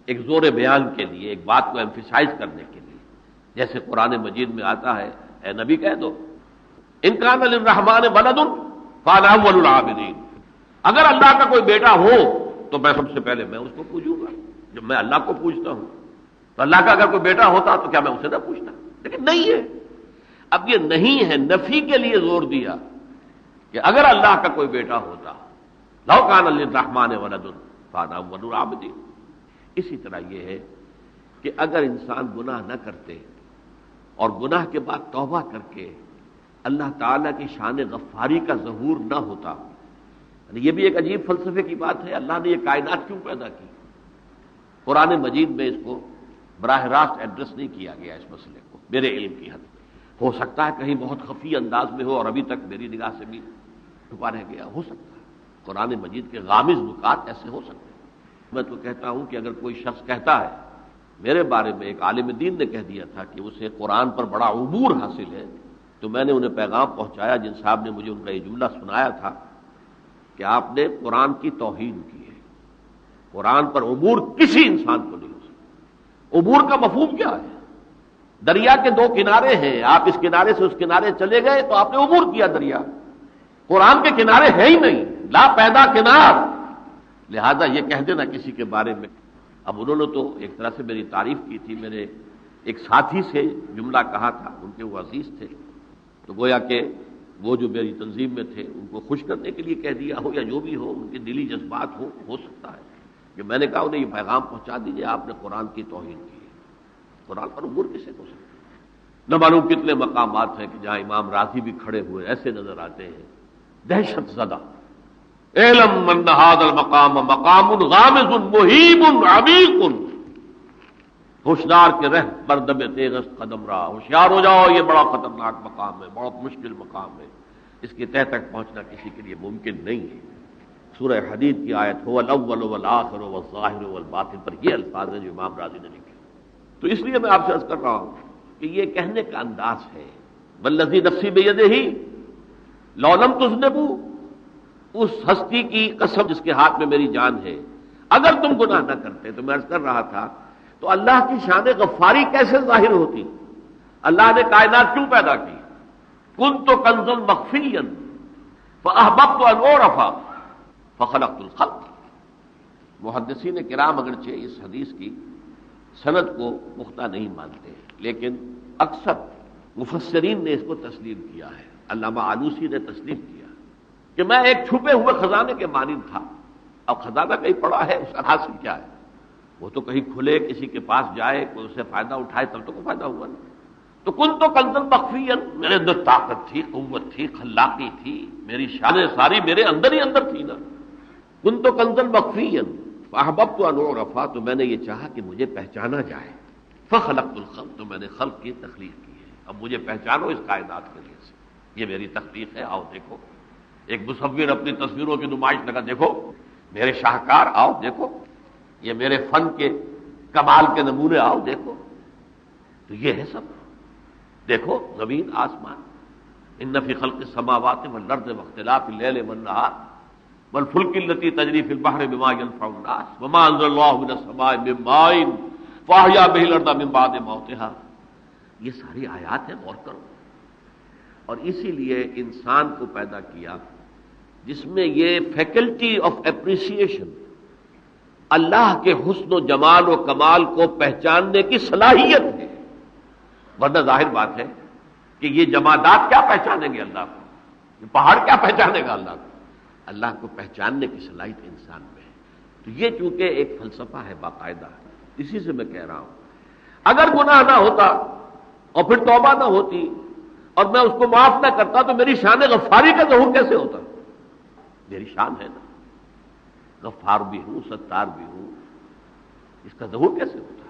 ایک زور بیان کے لیے، ایک بات کو ایمفیسائز کرنے کے لیے، جیسے قرآن مجید میں آتا ہے، اے نبی کہہ دو ان کان للرحمن ولد فانا اول العابدین، اگر اللہ کا کوئی بیٹا ہو تو میں سب سے پہلے میں اس کو پوجوں گا. جب میں اللہ کو پوجتا ہوں تو اللہ کا اگر کوئی بیٹا ہوتا تو کیا میں اسے نہ پوچھتا؟ لیکن نہیں ہے. اب یہ نہیں ہے، نفی کے لیے زور دیا کہ اگر اللہ کا کوئی بیٹا ہوتا، لو کان للرحمن ولد فانا اول العابدین. اسی طرح یہ ہے کہ اگر انسان گناہ نہ کرتے اور گناہ کے بعد توبہ کر کے اللہ تعالیٰ کی شان غفاری کا ظہور نہ ہوتا، یہ بھی ایک عجیب فلسفے کی بات ہے. اللہ نے یہ کائنات کیوں پیدا کی؟ قرآن مجید میں اس کو براہ راست ایڈریس نہیں کیا گیا اس مسئلے کو، میرے علم کی حد. ہو سکتا ہے کہیں بہت خفی انداز میں ہو اور ابھی تک میری نگاہ سے بھی چھپا رہ گیا، ہو سکتا ہے. قرآن مجید کے غامض نکات ایسے ہو سکتے ہیں. میں تو کہتا ہوں کہ اگر کوئی شخص کہتا ہے، میرے بارے میں ایک عالم دین نے کہہ دیا تھا کہ اسے قرآن پر بڑا عبور حاصل ہے، تو میں نے انہیں پیغام پہنچایا، جن صاحب نے مجھے ان کا یہ جملہ سنایا تھا کہ آپ نے قرآن کی توہین کی ہے. قرآن پر عبور کسی انسان کو نہیں ہو سکتا. عبور کا مفہوم کیا ہے؟ دریا کے دو کنارے ہیں، آپ اس کنارے سے اس کنارے چلے گئے تو آپ نے عبور کیا دریا. قرآن کے کنارے ہے ہی نہیں، لا پیدا کنار. لہذا یہ کہہ دینا کسی کے بارے میں. اب انہوں نے تو ایک طرح سے میری تعریف کی تھی، میرے ایک ساتھی سے جملہ کہا تھا، ان کے وہ عزیز تھے، تو گویا کہ وہ جو میری تنظیم میں تھے ان کو خوش کرنے کے لیے کہہ دیا ہو، یا جو بھی ہو، ان کے دلی جذبات ہو سکتا ہے کہ میں نے کہا انہیں یہ پیغام پہنچا دیجیے آپ نے قرآن کی توہین کی ہے. قرآن پر عبور کسے ہو سکتا ہے؟ نہ معلوم کتنے مقامات ہیں کہ جہاں امام راضی بھی کھڑے ہوئے ایسے نظر آتے ہیں، دہشت زدہ. اعلم من هذا المقام مقام غامض مہیب عمیق، ہوشیار کے رہ بردم تیغست قدم رہا، ہوشیار ہو جاؤ، یہ بڑا خطرناک مقام ہے، بہت مشکل مقام ہے، اس کی تہ تک پہنچنا کسی کے لیے ممکن نہیں ہے. سورہ حدید کی آیت هو الاول والآخر والظاہر والباطن پر یہ الفاظ ہیں جو امام راضی نے لکھے. تو اس لیے میں آپ سے عرض کر رہا ہوں کہ یہ کہنے کا انداز ہے، والذی نفسی بیدہ لو لم تذنبوا، اس ہستی کی قسم جس کے ہاتھ میں میری جان ہے، اگر تم گناہ نہ کرتے. تو میں عرض کر رہا تھا تو اللہ کی شان غفاری کیسے ظاہر ہوتی؟ اللہ نے کائنات کیوں پیدا کی؟ کنت کنزا مخفیا فاحببت ان اعرف فخلقت الخلق. محدثین کرام اگرچہ اس حدیث کی سند کو پختہ نہیں مانتے، لیکن اکثر مفسرین نے اس کو تسلیم کیا ہے. علامہ آلوسی نے تسلیم کیا کہ میں ایک چھپے ہوئے خزانے کے مانند تھا. اب خزانہ کہیں پڑا ہے، اس کا حاصل کیا ہے؟ وہ تو کہیں کھلے، کسی کے پاس جائے، کوئی اسے فائدہ اٹھائے تب تو کوئی فائدہ ہوا نا. تو کن تو کنزن مخفیا، میرے اندر طاقت تھی، قوت تھی، خلاقی تھی، میری شانیں ساری میرے اندر ہی اندر تھی نا. کن تو کنزن مخفیا فاحببت ان اعرف، تو میں نے یہ چاہا کہ مجھے پہچانا جائے. فخلقت الخلق، تو میں نے خلق کی تخلیق کی ہے. اب مجھے پہچانو اس کائنات کے لیے سے، یہ میری تخلیق ہے. آؤ دیکھو، ایک مصور اپنی تصویروں کی نمائش لگا، دیکھو میرے شاہکار، آؤ دیکھو یہ میرے فن کے کمال کے نمونے، آؤ دیکھو. تو یہ ہے سب. دیکھو زمین آسمان، ان فی خلق السماوات والارض واختلاف اللیل والنہار والفلک التی تجری فی البحر بما ينفع الناس وما انزل اللہ من السماء من ماء فاحیا به الارض من بعد موتها، یہ ساری آیات ہیں، غور کرو۔ اور اسی لیے انسان کو پیدا کیا جس میں یہ فیکلٹی آف اپریسیشن، اللہ کے حسن و جمال و کمال کو پہچاننے کی صلاحیت ہے۔ ورنہ ظاہر بات ہے کہ یہ جمادات کیا پہچانیں گے اللہ کو، یہ پہاڑ کیا پہچانے گا اللہ کو؟ اللہ کو پہچاننے کی صلاحیت انسان میں ہے۔ تو یہ چونکہ ایک فلسفہ ہے باقاعدہ، اسی سے میں کہہ رہا ہوں اگر گناہ نہ ہوتا اور پھر توبہ نہ ہوتی اور میں اس کو معاف نہ کرتا تو میری شان غفاری کا ظہور کیسے ہوتا؟ میری شان ہے نا، غفار بھی ہوں، ستار بھی ہوں، اس کا ظہور کیسے ہوتا؟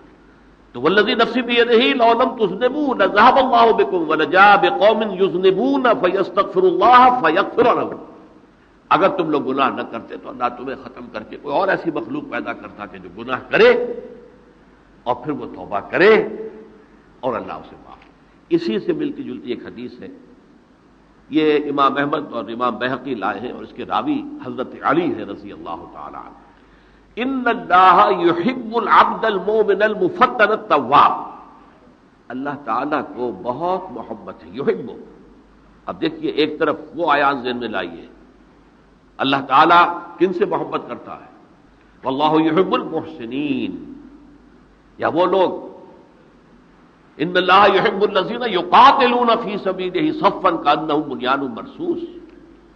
تو والذی نفسی بیدہ لو لم تذنبوا لذهب اللہ بکم ولجاء بقوم یذنبون فیستغفروا اللہ فیغفر لهم۔ اگر تم لوگ گناہ نہ کرتے تو اللہ تمہیں ختم کر کے کوئی اور ایسی مخلوق پیدا کرتا کہ جو گناہ کرے اور پھر وہ توبہ کرے اور اللہ اسے معاف۔ اسی سے ملتی جلتی ایک حدیث ہے، یہ امام احمد اور امام بہقی لائے ہیں اور اس کے راوی حضرت علی ہے رضی اللہ تعالی عنہ۔ ان اللہ یحب العبد المؤمن المفتن التواب، اللہ تعالیٰ کو بہت محبت ہے، یحب۔ اب دیکھیے ایک طرف وہ آیات ذہن میں لائیے، اللہ تعالیٰ کن سے محبت کرتا ہے؟ واللہ یحب المحسنین، یا وہ لوگ ان اللہ یحب الذین یقاتلون فی سبیلہ صفا کانہم بنیان مرصوص،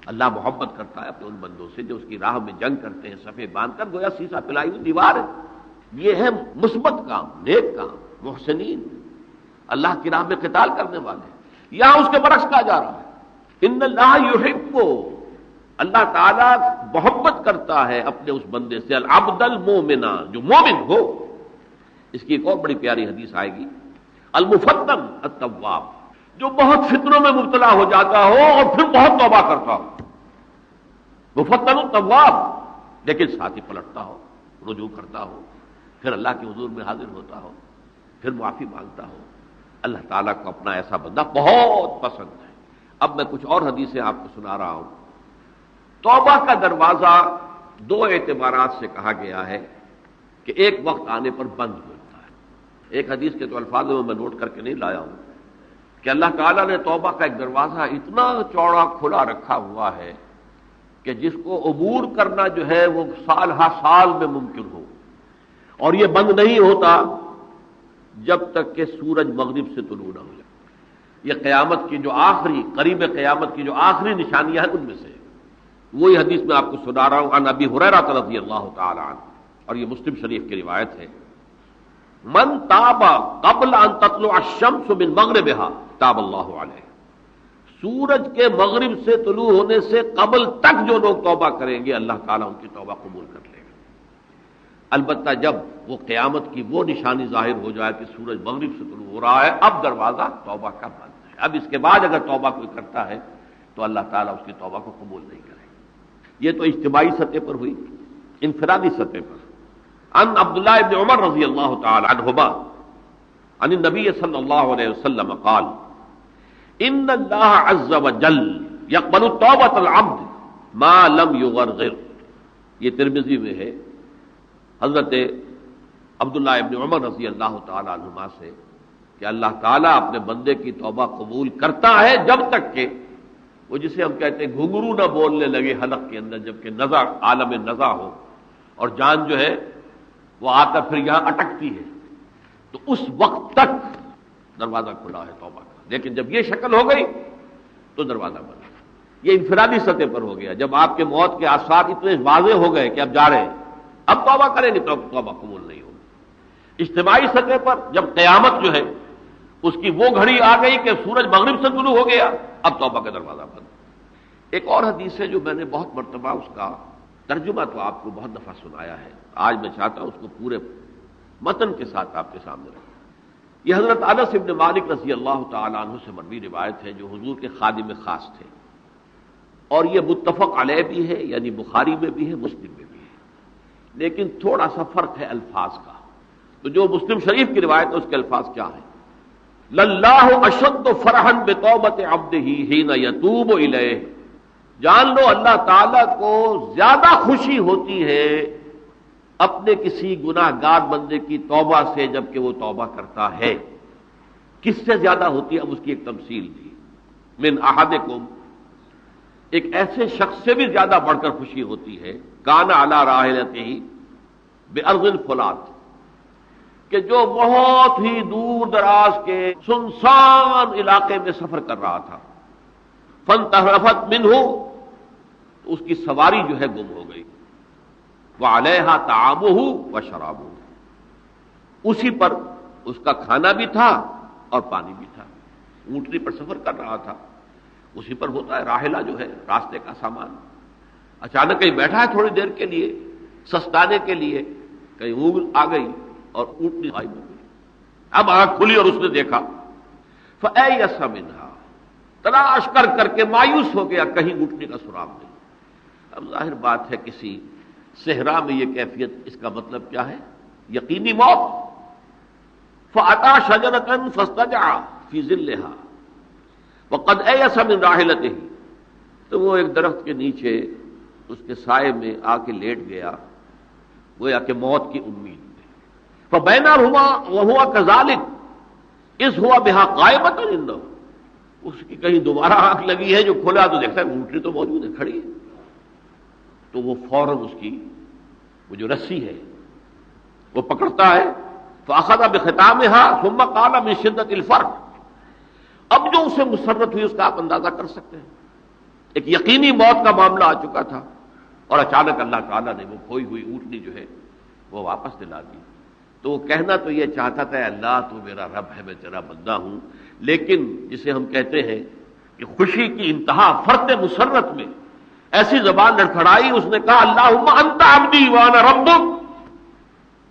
اللہ محبت کرتا ہے اپنے ان بندوں سے جو اس کی راہ میں جنگ کرتے ہیں صفے باندھ کر، گویا سیسا پلائی ہوئی دیوار ہے۔ یہ ہے مثبت کام، نیک کام، محسنین، اللہ کی راہ میں قتال کرنے والے۔ یہاں اس کے برعکس کہا جا رہا ہے ان اللہ یحب، اللہ تعالیٰ محبت کرتا ہے اپنے اس بندے سے، العبد المومن، جو مومن ہو۔ اس کی ایک اور بڑی پیاری حدیث آئے گی، المفتن التواب، جو بہت فتنوں میں مبتلا ہو جاتا ہو اور پھر بہت توبہ کرتا ہو، مفتن التواب، لیکن ساتھ ہی پلٹتا ہو، رجوع کرتا ہو، پھر اللہ کے حضور میں حاضر ہوتا ہو، پھر معافی مانگتا ہو۔ اللہ تعالیٰ کو اپنا ایسا بندہ بہت پسند ہے۔ اب میں کچھ اور حدیثیں آپ کو سنا رہا ہوں۔ توبہ کا دروازہ دو اعتبارات سے کہا گیا ہے کہ ایک وقت آنے پر بند ہوتا ہے۔ ایک حدیث کے تو الفاظ میں نوٹ کر کے نہیں لایا ہوں کہ اللہ تعالیٰ نے توبہ کا ایک دروازہ اتنا چوڑا کھلا رکھا ہوا ہے کہ جس کو عبور کرنا جو ہے وہ سال ہر سال میں ممکن ہو، اور یہ بند نہیں ہوتا جب تک کہ سورج مغرب سے طلوع نہ ہو جائے۔ یہ قیامت کی جو آخری، قریب قیامت کی جو آخری نشانیاں ہیں ان میں سے وہی حدیث میں آپ کو سنا رہا ہوں، عن ابی ہریرہ رضی اللہ تعالی عنہ، اور یہ مسلم شریف کی روایت ہے، من تاب قبل ان تطلع الشمس من مغربها تاب اللہ علیہ، سورج کے مغرب سے طلوع ہونے سے قبل تک جو لوگ توبہ کریں گے اللہ تعالیٰ ان کی توبہ قبول کر لے گا۔ البتہ جب وہ قیامت کی وہ نشانی ظاہر ہو جائے کہ سورج مغرب سے طلوع ہو رہا ہے، اب دروازہ توبہ کا بند ہے۔ اب اس کے بعد اگر توبہ کوئی کرتا ہے تو اللہ تعالیٰ اس کی توبہ کو قبول نہیں کرے۔ یہ تو اجتماعی سطح پر ہوئی۔ انفرادی سطح پر عن عبداللہ ابن عمر رضی اللہ تعالی عنہما عن النبی صلی اللہ علیہ وسلم قال ان اللہ عز وجل یقبل توبۃ العبد ما لم یغرغر، یہ ترمذی میں ہے حضرت عبداللہ ابن عمر رضی اللہ تعالی عنہما سے کہ اللہ تعالیٰ اپنے بندے کی توبہ قبول کرتا ہے جب تک کہ وہ جسے ہم کہتے ہیں گھنگرو نہ بولنے لگے حلق کے اندر، جبکہ نزع، عالم نزع ہو اور جان جو ہے وہ آ کر پھر یہاں اٹکتی ہے، تو اس وقت تک دروازہ کھلا ہے توبہ کا۔ لیکن جب یہ شکل ہو گئی تو دروازہ بند۔ یہ انفرادی سطح پر ہو گیا، جب آپ کے موت کے آثار اتنے واضح ہو گئے کہ اب جا رہے ہیں، اب توبہ کریں گے تو توبہ قبول نہیں ہوگی۔ اجتماعی سطح پر جب قیامت جو ہے اس کی وہ گھڑی آ گئی کہ سورج مغرب سے طلوع ہو گیا، اب توبہ کا دروازہ بند۔ ایک اور حدیث ہے جو میں نے بہت مرتبہ اس کا ترجمہ تو آپ کو بہت دفعہ سنایا ہے، آج میں چاہتا ہوں اس کو پورے متن کے ساتھ آپ کے سامنے رکھوں۔ یہ حضرت انس ابن مالک رضی اللہ تعالی عنہ سے مروی روایت ہے، جو حضور کے خادم خاص تھے، اور یہ متفق علیہ بھی ہے، یعنی بخاری میں بھی ہے، مسلم میں بھی ہے، لیکن تھوڑا سا فرق ہے الفاظ کا۔ تو جو مسلم شریف کی روایت ہے اس کے الفاظ کیا ہیں؟ للہ اشد فرحا بتوبۃ عبدہ حین یتوب الیہ، جان لو اللہ تعالی کو زیادہ خوشی ہوتی ہے اپنے کسی گناہ گار بندے کی توبہ سے جبکہ وہ توبہ کرتا ہے۔ کس سے زیادہ ہوتی ہے؟ اب اس کی ایک تمثیل دی، من احدکم، ایک ایسے شخص سے بھی زیادہ بڑھ کر خوشی ہوتی ہے، کان علی راحلتہ بارض الفلات، کہ جو بہت ہی دور دراز کے سنسان علاقے میں سفر کر رہا تھا، فانتحرفت منہ، اس کی سواری جو ہے گم ہو گئی، وعلیہا طعامہ وشرابہ، اسی پر اس کا کھانا بھی تھا اور پانی بھی تھا، اونٹنی پر سفر کر رہا تھا، اسی پر ہوتا ہے راحلہ جو ہے راستے کا سامان، اچانک کہیں بیٹھا ہے تھوڑی دیر کے لیے سستانے کے لیے، کہیں اونگ آ گئی اور اونٹنی غائب ہو گئی۔ اب آنکھ کھلی اور اس نے دیکھا، فَأَيَّسَ مِنْهَا، تلاش کر کر کے مایوس ہو گیا، کہیں اونٹنی کا سراغ نہیں۔ اب ظاہر بات ہے کسی صحرا میں یہ کیفیت، اس کا مطلب کیا ہے؟ یقینی موت۔ فَأَتَىٰ شَجَرَةً فَاسْتَجَعَ فِي ظِلِّهَا وَقَدْ أَيَسَ مِنْ رَاحِلَتِهِ، تو وہ ایک درخت کے نیچے اس کے سائے میں آ کے لیٹ گیا، گویا کہ موت کی امید میں۔ فَبَيْنَهُمَا وَهُوَ كَذَلِكَ إِذْ هُوَ بِهَا قَائِمَةٌ عِندَهُ، اس کی کہیں دوبارہ آنکھ لگی ہے، جو کھولا تو دیکھتا ہے اونٹنی تو موجود ہے، کھڑی ہے، تو وہ فوراً اس کی وہ جو رسی ہے وہ پکڑتا ہے، فَأَخَذَ بِخِتَامِهَا ثُمَّ قَالَ مِن شِدَّةِ الْفَرْحِ، اب جو اسے مسرت ہوئی اس کا آپ اندازہ کر سکتے ہیں، ایک یقینی موت کا معاملہ آ چکا تھا، اور اچانک اللہ تعالیٰ نے وہ کھوئی ہوئی اونٹنی جو ہے وہ واپس دلا دی۔ تو وہ کہنا تو یہ چاہتا تھا، اللہ تو میرا رب ہے، میں تیرا بندہ ہوں، لیکن جسے ہم کہتے ہیں کہ خوشی کی انتہا فرط مسرت میں ایسی زبان لڑکھڑائی، اس نے کہا اللہم انت عبدی وانا ربک،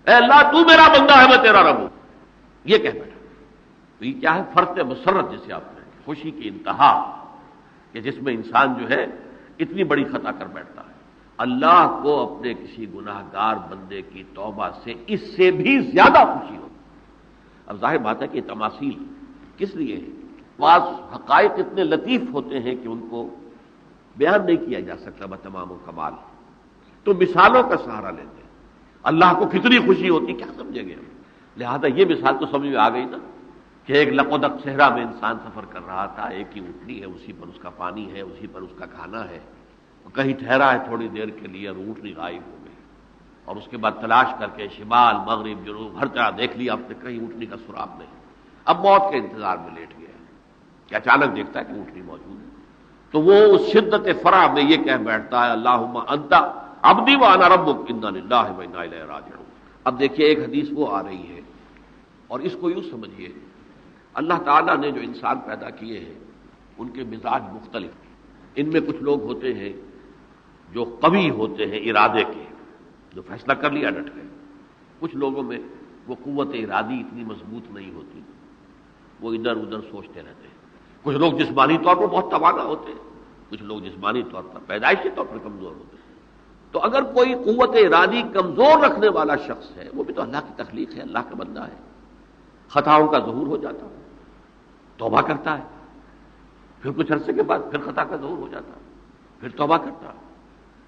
اے اللہ تو میرا بندہ ہے، میں تیرا رب ہوں، یہ کہہ بیٹھا۔ تو یہ کیا ہے؟ فرط مسرت جسے آپ کہیں، خوشی کی انتہا، کہ جس میں انسان جو ہے اتنی بڑی خطا کر بیٹھتا ہے۔ اللہ کو اپنے کسی گناہ گار بندے کی توبہ سے اس سے بھی زیادہ خوشی ہوتی۔ اب ظاہر بات ہے کہ یہ تماثیل کس لیے ہے؟ بعض حقائق اتنے لطیف ہوتے ہیں کہ ان کو بیان نہیں کیا جا سکتا بتمام و کمال، تو مثالوں کا سہارا لیتے ہیں۔ اللہ کو کتنی خوشی ہوتی، کیا سمجھیں گے ہم؟ لہذا یہ مثال تو سمجھ میں آ گئی نا، کہ ایک لقودق صحرا میں انسان سفر کر رہا تھا، ایک ہی اونٹنی ہے، اسی پر اس کا پانی ہے، اسی پر اس کا کھانا ہے، کہیں ٹھہرا ہے تھوڑی دیر کے لیے اور اونٹنی غائب ہو گئی، اور اس کے بعد تلاش کر کے شمال مغرب جنوب ہر طرح دیکھ لیا، اب تک کہیں اونٹنی کا سراغ نہیں، اب موت کے انتظار میں لیٹ گیا کہ اچانک دیکھتا ہے کہ اونٹنی موجود ہے، تو وہ اس شدت فرح میں یہ کہہ بیٹھتا ہے اللہم انت عبدی وانا ربک انا للہ و انا الیہ راجعون۔ اب دیکھیے ایک حدیث وہ آ رہی ہے، اور اس کو یوں سمجھیے، اللہ تعالیٰ نے جو انسان پیدا کیے ہیں ان کے مزاج مختلف ہیں۔ ان میں کچھ لوگ ہوتے ہیں جو قوی ہوتے ہیں ارادے کے، جو فیصلہ کر لیا ڈٹ گئے، کچھ لوگوں میں وہ قوت ارادی اتنی مضبوط نہیں ہوتی، وہ ادھر ادھر سوچتے رہتے ہیں، کچھ لوگ جسمانی طور پر بہت توانا ہوتے ہیں، کچھ لوگ جسمانی طور پر پیدائشی طور پر کمزور ہوتے ہیں۔ تو اگر کوئی قوت ارادی کمزور رکھنے والا شخص ہے، وہ بھی تو اللہ کی تخلیق ہے، اللہ کا بندہ ہے، خطاؤں کا ظہور ہو جاتا ہے، توبہ کرتا ہے، پھر کچھ عرصے کے بعد پھر خطا کا ظہور ہو جاتا ہے، پھر توبہ کرتا ہے،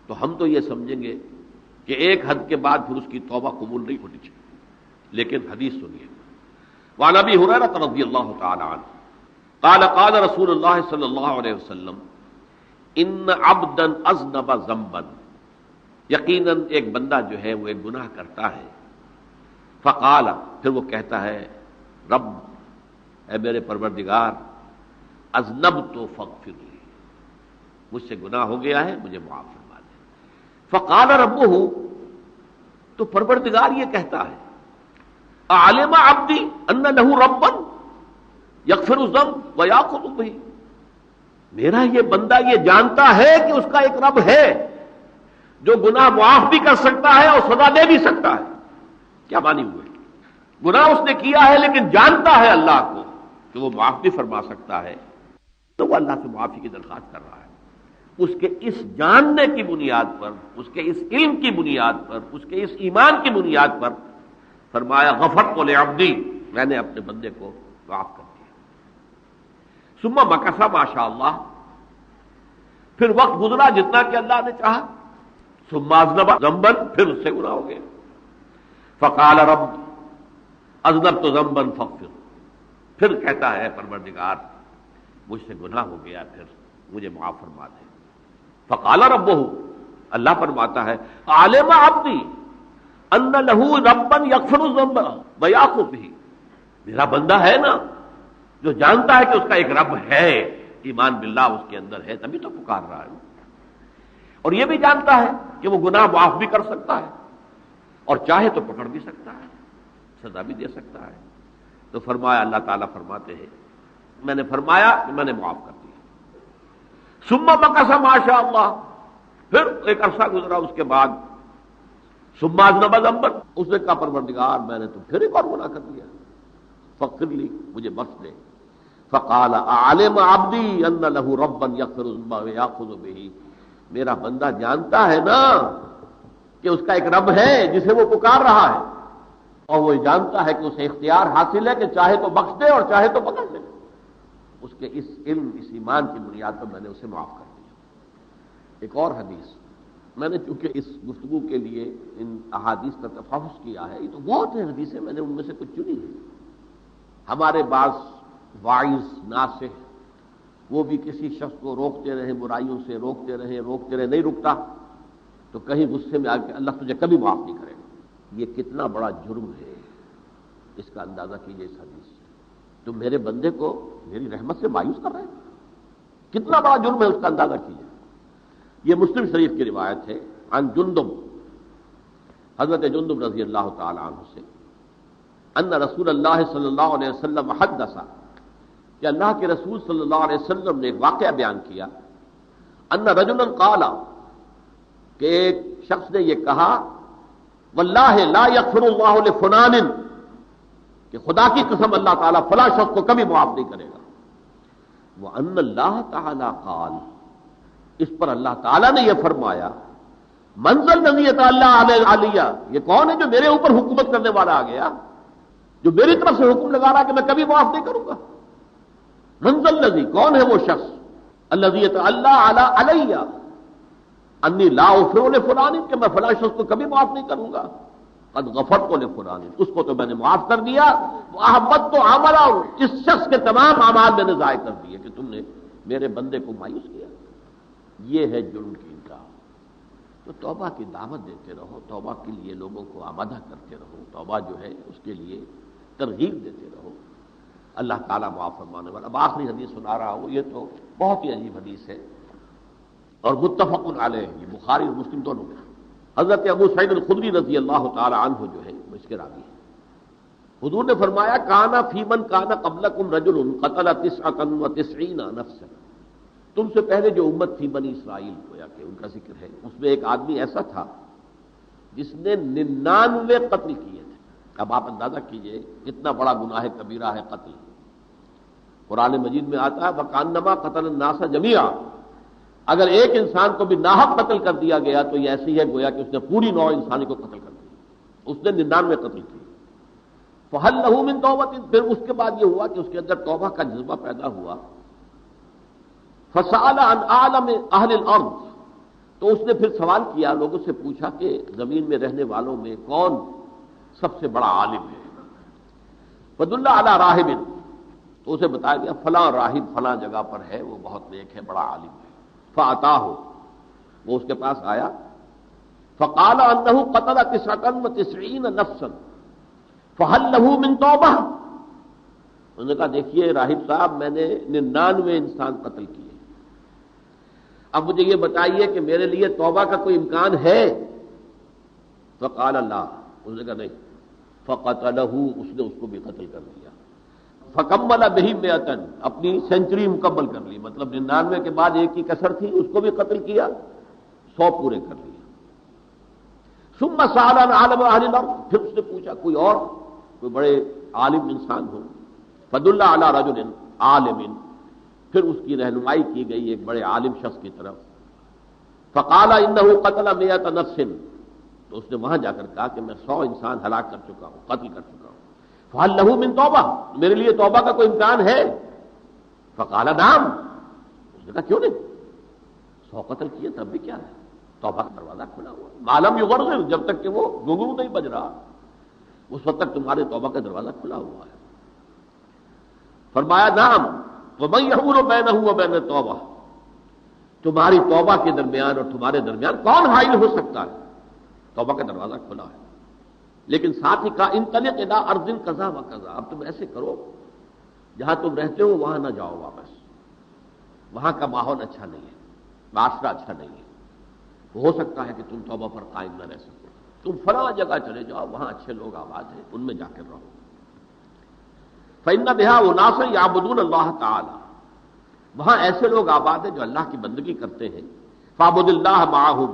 تو ہم تو یہ سمجھیں گے کہ ایک حد کے بعد پھر اس کی توبہ قبول نہیں ہونی چاہیے۔ لیکن حدیث سنیے، وعن ابی ہریرہ رضی اللہ تعالی عنہ قال قال رسول اللہ صلی اللہ علیہ وسلم ان عبدا اذنب ذنبا، یقیناً ایک بندہ جو ہے وہ ایک گناہ کرتا ہے، فقال، پھر وہ کہتا ہے رب، اے میرے پروردگار، اذنبت فاغفر لی، مجھ سے گناہ ہو گیا ہے، مجھے معاف فرما دے۔ فقال ربہ، تو پروردگار یہ کہتا ہے اعلم عبدی ان لہ ربا یغفر الذنب ویاخذ بہ، میرا یہ بندہ یہ جانتا ہے کہ اس کا ایک رب ہے جو گناہ معاف بھی کر سکتا ہے اور سزا دے بھی سکتا ہے۔ کیا مانی ہوئے؟ گناہ اس نے کیا ہے لیکن جانتا ہے اللہ کو کہ وہ معاف بھی فرما سکتا ہے، تو وہ اللہ سے معافی کی درخواست کر رہا ہے۔ اس کے اس جاننے کی بنیاد پر، اس کے اس علم کی بنیاد پر، اس کے اس ایمان کی بنیاد پر فرمایا غفرت لعبدی، میں نے اپنے بندے کو معاف کر دیا۔ ثم مکث ماشاء اللہ، پھر وقت گزرا جتنا کہ اللہ نے چاہا، ثم اذنب ذنبا، پھر اس سے گناہ ہو گیا، فقال رب اذنبت ذنبا فاغفر، پھر کہتا ہے پروردگار مجھ سے گناہ ہو گیا، پھر مجھے معاف فرما دے۔ فقال ربہ، اللہ فرماتا ہے علم عبدی ان لہ ربا یغفر الذنب ویأخذ بہ، میرا بندہ ہے نا جو جانتا ہے کہ اس کا ایک رب ہے، ایمان باللہ اس کے اندر ہے، تبھی تو پکار رہا ہے، اور یہ بھی جانتا ہے کہ وہ گناہ معاف بھی کر سکتا ہے اور چاہے تو پکڑ بھی سکتا ہے، سزا بھی دے سکتا ہے۔ تو فرمایا، اللہ تعالیٰ فرماتے ہیں میں نے فرمایا کہ میں نے معاف کر دیا۔ ثم مکث ما شاء اللہ، پھر ایک عرصہ گزرا اس کے بعد، ثم اذنب ذنبا، اس نے کہا پروردگار میں نے تو پھر ایک اور گناہ کر دیا، فاغفر لی، مجھے بخش دے۔ فقال اعلم عبدی ان لہ ربا یغفر الذنب ویأخذ بہ، میرا بندہ جانتا ہے نا کہ اس کا ایک رب ہے جسے وہ پکار رہا ہے، اور وہ جانتا ہے کہ اسے اختیار حاصل ہے کہ چاہے تو بخش دے اور چاہے تو پکڑ لے۔ اس کے اس علم، اس ایمان کی بنیاد پر میں نے اسے معاف کر دیا۔ ایک اور حدیث، میں نے چونکہ اس گفتگو کے لیے ان احادیث کا تفحص کیا ہے، یہ تو بہت ہیں حدیثیں، میں نے ان میں سے کچھ چنی ہیں۔ ہمارے بعض واعظ ناصح وہ بھی کسی شخص کو روکتے رہے، برائیوں سے روکتے رہے، نہیں رکتا، تو کہیں غصے میں آ کے اللہ تجھے کبھی معاف نہیں کرے گا۔ یہ کتنا بڑا جرم ہے، اس کا اندازہ کیجئے اس حدیث سے۔ تم میرے بندے کو میری رحمت سے مایوس کر رہے ہیں، کتنا بڑا جرم ہے، اس کا اندازہ کیجئے۔ یہ مسلم شریف کی روایت ہے، عن جندب، حضرت جندب رضی اللہ تعالی عنہ سے، ان رسول اللہ صلی اللہ علیہ وسلم حدث، کہ اللہ کے رسول صلی اللہ علیہ وسلم نے ایک واقعہ بیان کیا، ان رجلا قال، کہ ایک شخص نے یہ کہا، واللہ لا یغفر اللہ لفلان، کہ خدا کی قسم اللہ تعالیٰ فلاں شخص کو کبھی معاف نہیں کرے گا۔ وان اللہ تعالیٰ قال، اس پر اللہ تعالیٰ نے یہ فرمایا، منزل الذی یتعالی علیہ، یہ کون ہے جو میرے اوپر حکومت کرنے والا آ گیا، جو میری طرف سے حکم لگا رہا کہ میں کبھی معاف نہیں کروں گا۔ منزل الذی، کون ہے وہ شخص، الذی یتعالی علیہ انی لا اغفر لفلان، کہ میں فلاں شخص کو کبھی معاف نہیں کروں گا، قد غفرت لفلان، اس کو تو میں نے معاف کر دیا، واحبطت عملہ، اس شخص کے تمام اعمال میں نے ضائع کر دیے کہ تم نے میرے بندے کو مایوس کیا۔ یہ ہے جرم کی انتہا۔ تو توبہ کی دعوت دیتے رہو، توبہ کے لیے لوگوں کو آمادہ کرتے رہو، توبہ جو ہے اس کے لیے ترغیب دیتے رہو، اللہ تعالیٰ معاف فرمانے والا۔ اب آخری حدیث سنا رہا ہوں، یہ تو بہت ہی عجیب حدیث ہے اور متفق علیہ، یہ بخاری اور مسلم دونوں میں۔ حضرت ابو سعید الخدری رضی اللہ تعالی عنہ جو ہے وہ اس کے راوی ہیں۔ حضور نے فرمایا، کانا فی من کانا قبلکم رجل قتل 99 نفسا، تم سے پہلے جو امت تھی بنی اسرائیل، گویا کہ ان کا ذکر ہے، اس میں ایک آدمی ایسا تھا جس نے 99 قتل کیے تھے۔ اب آپ اندازہ کیجئے کتنا بڑا گناہ کبیرہ ہے قتل۔ قرآن مجید میں آتا ہے وَكَأَنَّمَا قَتَلَ النَّاسَ جَمِيعًا، اگر ایک انسان کو بھی ناحق قتل کر دیا گیا تو یہ ایسی ہے گویا کہ اس نے پوری نوع انسانی کو قتل کر دیا، اس نے 99 قتل کیے۔ فَهَلْ لَهُ مِن تَوْبَةٍ، پھر اس کے بعد یہ ہوا کہ اس کے اندر توبہ کا جذبہ پیدا ہوا۔ فَسَأَلَ عَنْ أَعْلَمِ أَهْلِ الْأَرْضِ، تو اس نے پھر سوال کیا، لوگوں سے پوچھا کہ زمین میں رہنے والوں میں کون سب سے بڑا عالم ہے۔ فَدُلَّ عَلَى رَاهِبٍ، تو اسے بتایا گیا فلاں راہب فلاں جگہ پر ہے، وہ بہت نیک ہے، بڑا عالم ہے۔ فَأَتَاهُ، وہ اس کے پاس آیا، فَقَالَ أَنَّهُ قَتَلَ 99 نَفْسًا فَهَلْ لَهُ مِن تَوْبَةٍ، انہوں نے کہا دیکھیے راہب صاحب، میں نے 99 انسان قتل کیے، اب مجھے یہ بتائیے کہ میرے لیے توبہ کا کوئی امکان ہے؟ فقال لا، انہوں نے کہا نہیں۔ فقتلہ، اس نے اس کو بھی قتل کر دیا۔ فکمل بہ 100، اپنی سینچری مکمل کر لی، مطلب 99 کے بعد ایک کی کسر تھی، اس کو بھی قتل کیا، 100 پورے کر لیے۔ ثم سأل عن عالم اہل الارض، پھر اس نے پوچھا کوئی اور کوئی بڑے عالم انسان ہو۔ فدل علی رجل عالم، پھر اس کی رہنمائی کی گئی ایک بڑے عالم شخص کی طرف۔ فقال انه قتل 100 نفس، تو اس نے وہاں جا کر کہا کہ میں 100 انسان ہلاک کر چکا ہوں، قتل کر چکا ہوں۔ فهل له من توبہ، میرے لیے توبہ کا کوئی امکان ہے؟ فقال نعم، اس نے کہا کیوں نہیں، 100 قتل کیے تب بھی کیا ہے، توبہ کا دروازہ کھلا ہوا ہے، معلوم یغرغر، جب تک کہ وہ گھنگرو نہیں بج رہا اس وقت تک تمہارے توبہ کا دروازہ کھلا ہوا ہے۔ فرمایا نعم ومن یحول بینہ وبین التوبہ، تمہاری توبہ کے درمیان اور تمہارے درمیان کون حائل ہو سکتا ہے، توبہ کا دروازہ کھلا ہے۔ لیکن ساتھ ہی کہا انطلق الی ارض کذا و کذا، اب تم ایسے کرو جہاں تم رہتے ہو وہاں نہ جاؤ واپس، وہاں کا ماحول اچھا نہیں ہے، معاشرہ اچھا نہیں ہے، ہو سکتا ہے کہ تم توبہ پر قائم نہ رہ سکو، تم فلاں جگہ چلے جاؤ وہاں اچھے لوگ آباد ہیں ان میں جا کر رہو۔ فإن بها أناسا يعبدون اللہ تعالی، وہاں ایسے لوگ آباد ہیں جو اللہ کی بندگی کرتے ہیں، فاعبد اللہ معهم،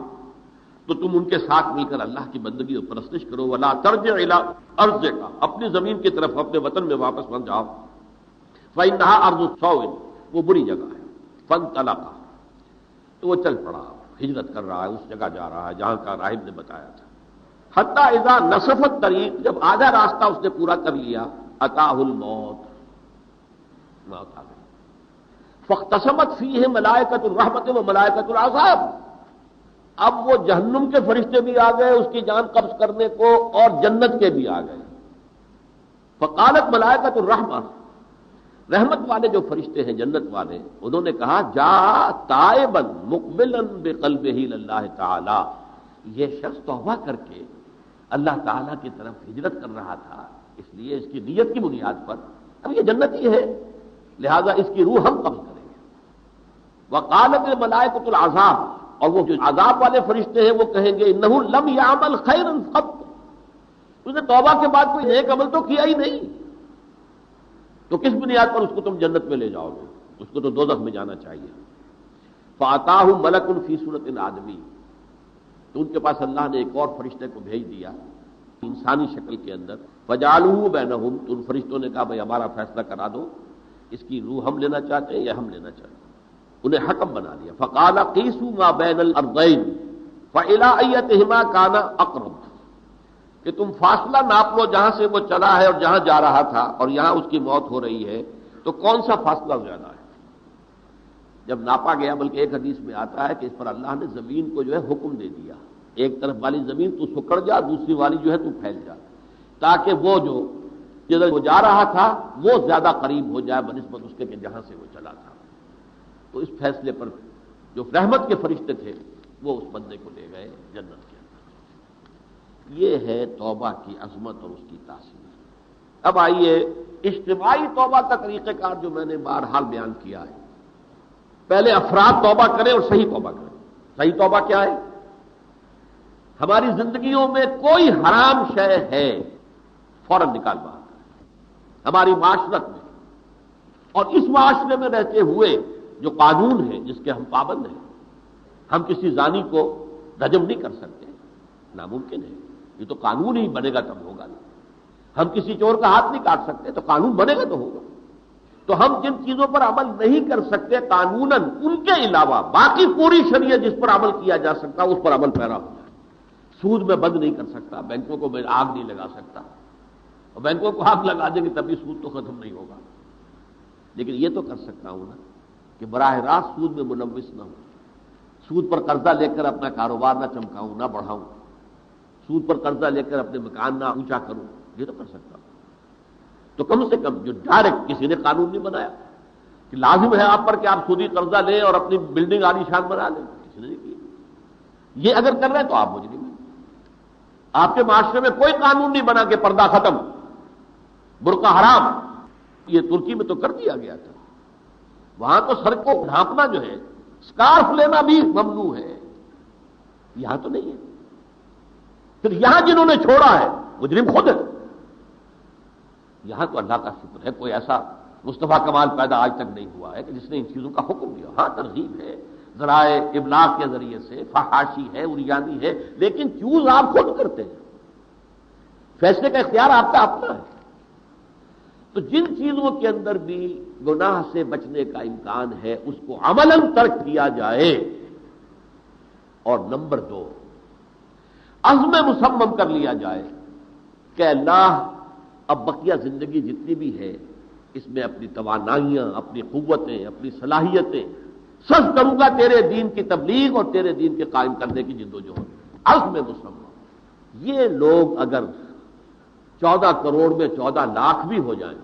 تو تم ان کے ساتھ مل کر اللہ کی بندگی اور پرستش کرو، ولا ترجع الى ارضک، اپنی زمین کی طرف اپنے وطن میں واپس مت جاؤ، فإنها ارض سوء، وہ بری جگہ ہے، فانطلق، تو وہ چل پڑا، ہجرت کر رہا ہے، اس جگہ جا رہا ہے جہاں کا راہب نے بتایا تھا، حتی اذا نصف الطریق، جب آدھا راستہ اس نے پورا کر لیا، اتاہ الموت، موت آ گئی، فاختصمت فیہ ملائکۃ الرحمت و ملائکۃ العذاب، اب وہ جہنم کے فرشتے بھی آ گئے اس کی جان قبض کرنے کو اور جنت کے بھی آ گئے۔ فقالت ملائکۃ الرحمہ، رحمت والے جو فرشتے ہیں جنت والے، انہوں نے کہا جا تائبا مقبلا بقلبہ اللہ تعالی، یہ شخص توبہ کر کے اللہ تعالیٰ کی طرف ہجرت کر رہا تھا، اس لیے اس کی نیت کی بنیاد پر اب یہ جنتی ہے، لہذا اس کی روح ہم قبض کریں گے۔ وقالت الملائکۃ العذاب، اور وہ جو عذاب والے فرشتے ہیں وہ کہیں گے انہ لم یعمل خیرا قط، اس نے توبہ کے بعد کوئی نیک عمل تو کیا ہی نہیں، تو کس بنیاد پر اس کو تم جنت میں لے جاؤ گے، اس کو تو دوزخ میں جانا چاہیے۔ فاتاہ ملک فی صورت آدمی، تو ان کے پاس اللہ نے ایک اور فرشتے کو بھیج دیا انسانی شکل کے اندر، فجعلوہ بینہم، تو ان فرشتوں نے کہا بھائی ہمارا فیصلہ کرا دو، اس کی روح ہم لینا چاہتے ہیں یا ہم لینا چاہتے ہیں، انہیں حکم بنا دیا۔ فقال قیسوا ما بین الارضین فإلی ایتہما کان اقرب، کہ تم فاصلہ ناپ لو جہاں سے وہ چلا ہے اور جہاں جا رہا تھا اور یہاں اس کی موت ہو رہی ہے، تو کون سا فاصلہ زیادہ ہے۔ جب ناپا گیا، بلکہ ایک حدیث میں آتا ہے کہ اس پر اللہ نے زمین کو جو ہے حکم دے دیا، ایک طرف والی زمین تو سکڑ جا، دوسری والی جو ہے تو پھیل جا، تاکہ وہ جو جدھر وہ جا رہا تھا وہ زیادہ قریب ہو جائے بنسبت اس کے کہ جہاں سے وہ چلا تھا۔ تو اس فیصلے پر جو رحمت کے فرشتے تھے وہ اس بندے کو لے گئے جنت کے اندر۔ یہ ہے توبہ کی عظمت اور اس کی تاثیر۔ اب آئیے اجتماعی توبہ کا طریقہ کار جو میں نے بہرحال بیان کیا ہے، پہلے افراد توبہ کریں اور صحیح توبہ کریں۔ صحیح توبہ کیا ہے؟ ہماری زندگیوں میں کوئی حرام شے ہے فوراً نکال باہر کریں، ہماری معاشرت میں اور اس معاشرے میں رہتے ہوئے جو قانون ہے جس کے ہم پابند ہیں، ہم کسی زانی کو رجم نہیں کر سکتے، ناممکن ہے، یہ تو قانون ہی بنے گا تب ہوگا نا۔ ہم کسی چور کا ہاتھ نہیں کاٹ سکتے، تو قانون بنے گا تو ہوگا۔ تو ہم جن چیزوں پر عمل نہیں کر سکتے قانوناً، ان کے علاوہ باقی پوری شریعت جس پر عمل کیا جا سکتا اس پر عمل پیرا ہو جائے۔ سود میں بند نہیں کر سکتا، بینکوں کو میں آگ نہیں لگا سکتا، اور بینکوں کو آگ لگا دیں گے تبھی سود تو ختم نہیں ہوگا، لیکن یہ تو کر سکتا ہوں نا کہ براہ راست سود میں ملوث نہ ہوں، سود پر قرضہ لے کر اپنا کاروبار نہ چمکاؤں نہ بڑھاؤں، سود پر قرضہ لے کر اپنے مکان نہ اونچا کروں، یہ تو کر سکتا ہوں۔ تو کم سے کم جو ڈائریکٹ کسی نے قانون نہیں بنایا کہ لازم ہے آپ پر کہ آپ سودی قرضہ لیں اور اپنی بلڈنگ عالی شان بنا لیں، کسی نے نہیں کیا۔ یہ اگر کر رہے ہیں تو آپ مجرم ہیں۔ آپ کے معاشرے میں کوئی قانون نہیں بنا کہ پردہ ختم، برقع حرام، یہ ترکی میں تو کر دیا گیا تھا، وہاں تو سر کو ڈھانپنا جو ہے، اسکارف لینا بھی ممنوع ہے، یہاں تو نہیں ہے۔ پھر یہاں جنہوں نے چھوڑا ہے مجرم خود ہے۔ یہاں تو اللہ کا شکر ہے کوئی ایسا مصطفیٰ کمال پیدا آج تک نہیں ہوا ہے کہ جس نے ان چیزوں کا حکم دیا۔ ہاں ترغیب ہے، ذرائع ابلاغ کے ذریعے سے، فحاشی ہے، اریانی ہے، لیکن چوز آپ خود کرتے ہیں، فیصلے کا اختیار آپ کا اپنا ہے۔ تو جن چیزوں کے اندر بھی گناہ سے بچنے کا امکان ہے اس کو عملاً ترک کیا جائے۔ اور نمبر 2، عزم مصمم کر لیا جائے کہ اللہ اب بقیہ زندگی جتنی بھی ہے اس میں اپنی توانائیاں، اپنی قوتیں، اپنی صلاحیتیں صرف کروں گا تیرے دین کی تبلیغ اور تیرے دین کے قائم کرنے کی جد و جہد، عزم مسلم۔ یہ لوگ اگر 14 کروڑ میں 14 لاکھ بھی ہو جائیں،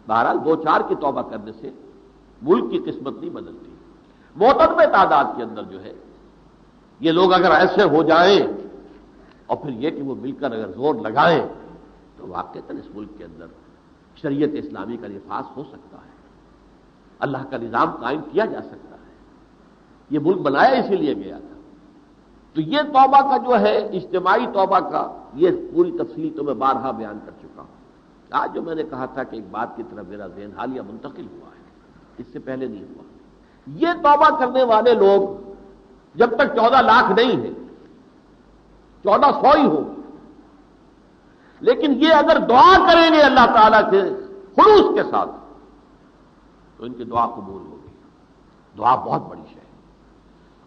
بہرحال 2-4 کی توبہ کرنے سے ملک کی قسمت نہیں بدلتی۔ معتدل تعداد کے اندر جو ہے یہ لوگ اگر ایسے ہو جائیں اور پھر یہ کہ وہ مل کر اگر زور لگائیں تو واقعتاً اس ملک کے اندر شریعت اسلامی کا نفاذ ہو سکتا ہے، اللہ کا نظام قائم کیا جا سکتا ہے۔ یہ ملک بنایا اسی لیے گیا تھا۔ تو یہ توبہ کا جو ہے اجتماعی توبہ کا یہ پوری تفصیل تو میں بارہا بیان کر چکا ہوں۔ آج جو میں نے کہا تھا کہ ایک بات کی طرف میرا ذہن حالیہ منتقل ہوا ہے، اس سے پہلے نہیں ہوا۔ یہ توبہ کرنے والے لوگ جب تک 14 لاکھ نہیں ہیں، 1400 ہی ہوں، لیکن یہ اگر دعا کریں گے اللہ تعالیٰ کے خلوص کے ساتھ تو ان کی دعا قبول ہوگی۔ دعا بہت بڑی شے ہے،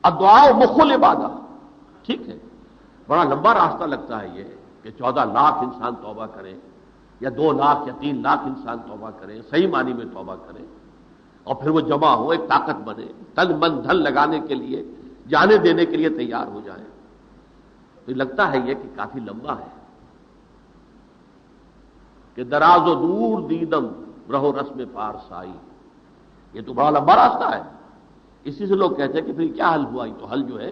اب دعا مخ العبادہ، ٹھیک ہے، بڑا لمبا راستہ لگتا ہے یہ کہ 14 لاکھ انسان توبہ کریں یا 2 لاکھ یا 3 لاکھ انسان توبہ کریں، صحیح معنی میں توبہ کریں اور پھر وہ جمع ہو، ایک طاقت بنے، تن من دھن لگانے کے لیے، جانے دینے کے لیے تیار ہو جائیں۔ تو لگتا ہے یہ کہ کافی لمبا ہے کہ دراز و دور دیدم رہو رسم پارسائی، یہ تو بڑا لمبا راستہ ہے۔ اسی سے لوگ کہتے ہیں کہ پھر کیا حل ہوا؟ تو حل جو ہے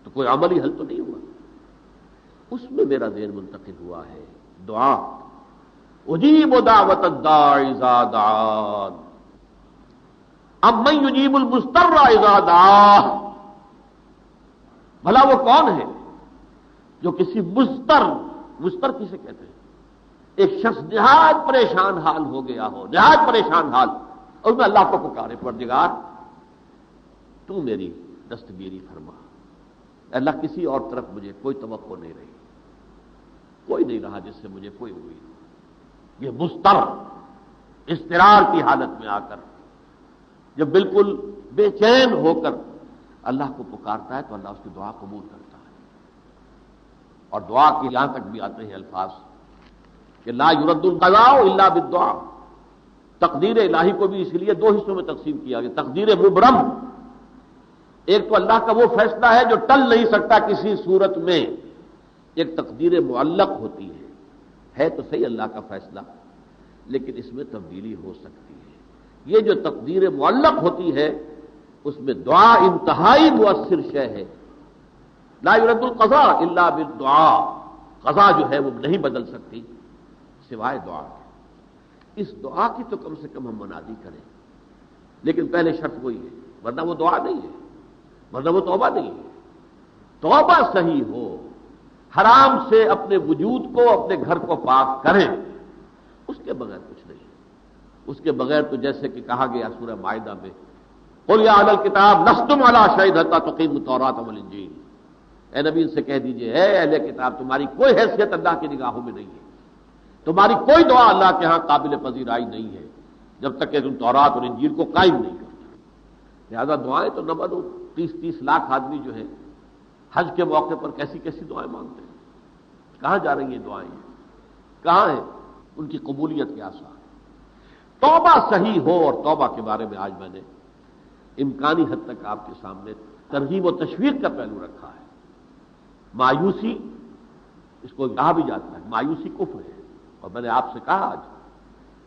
تو کوئی عملی حل تو نہیں ہوا۔ اس میں میرا ذہن منتقل ہوا ہے دعا، اجیب دعوت الداعی اذا دعان امن یجیب المضطر اذا دعاہ۔ بھلا وہ کون ہے جو کسی مضطر کسے کہتے ہیں؟ ایک شخص نہایت پریشان حال ہو گیا ہو، نہایت پریشان حال، اور میں اللہ کو پکارے، پروردگار تو میری دستگیری فرما۔ اللہ کسی اور طرف مجھے کوئی توقع نہیں رہی، کوئی نہیں رہا جس سے مجھے کوئی امید۔ یہ مضطر اضطرار کی حالت میں آ کر جب بالکل بے چین ہو کر اللہ کو پکارتا ہے تو اللہ اس کی دعا قبول کرتا ہے۔ اور دعا کے یہاں تک بھی آتے ہیں الفاظ کہ لا یرد القضاء الا بالدعاء۔ تقدیر الہی کو بھی اس لیے 2 حصوں میں تقسیم کیا گیا، تقدیر مبرم، ایک تو اللہ کا وہ فیصلہ ہے جو ٹل نہیں سکتا کسی صورت میں، ایک تقدیر معلق ہوتی ہے تو صحیح اللہ کا فیصلہ لیکن اس میں تبدیلی ہو سکتی ہے۔ یہ جو تقدیر معلق ہوتی ہے اس میں دعا انتہائی مؤثر شے ہے۔ لا یرد القضاء الا بالدعاء، قضا جو ہے وہ نہیں بدل سکتی سوائے دعا کے۔ اس دعا کی تو کم سے کم ہم منادی کریں، لیکن پہلے شرط وہی ہے، ورنہ وہ دعا نہیں ہے، ورنہ وہ توبہ نہیں ہے۔ توبہ صحیح ہو، حرام سے اپنے وجود کو، اپنے گھر کو پاک کریں، اس کے بغیر کچھ نہیں۔ اس کے بغیر تو جیسے کہ کہا گیا سورہ مائدہ میں، قل یا اہل الکتاب لستم علی شیء حتی تقیموا التوراۃ والانجیل، اے نبی ان سے کہہ دیجئے، اے اہل کتاب تمہاری کوئی حیثیت اللہ کی نگاہوں میں نہیں ہے، تمہاری کوئی دعا اللہ کے ہاں قابل پذیرائی نہیں ہے جب تک کہ تم تورات اور انجیل کو قائم نہیں کرتے۔ لہذا دعائیں تو نہ بنو، 30 لاکھ آدمی جو ہے حج کے موقع پر کیسی کیسی دعائیں مانگتے ہیں، کہاں جا رہی ہیں دعائیں، کہاں ہیں ان کی قبولیت کے آثار؟ توبہ صحیح ہو، اور توبہ کے بارے میں آج میں نے امکانی حد تک آپ کے سامنے ترغیب و تشویق کا پہلو رکھا ہے۔ مایوسی، اس کو کہا بھی جاتا ہے مایوسی کفر ہے، اور میں نے آپ سے کہا آج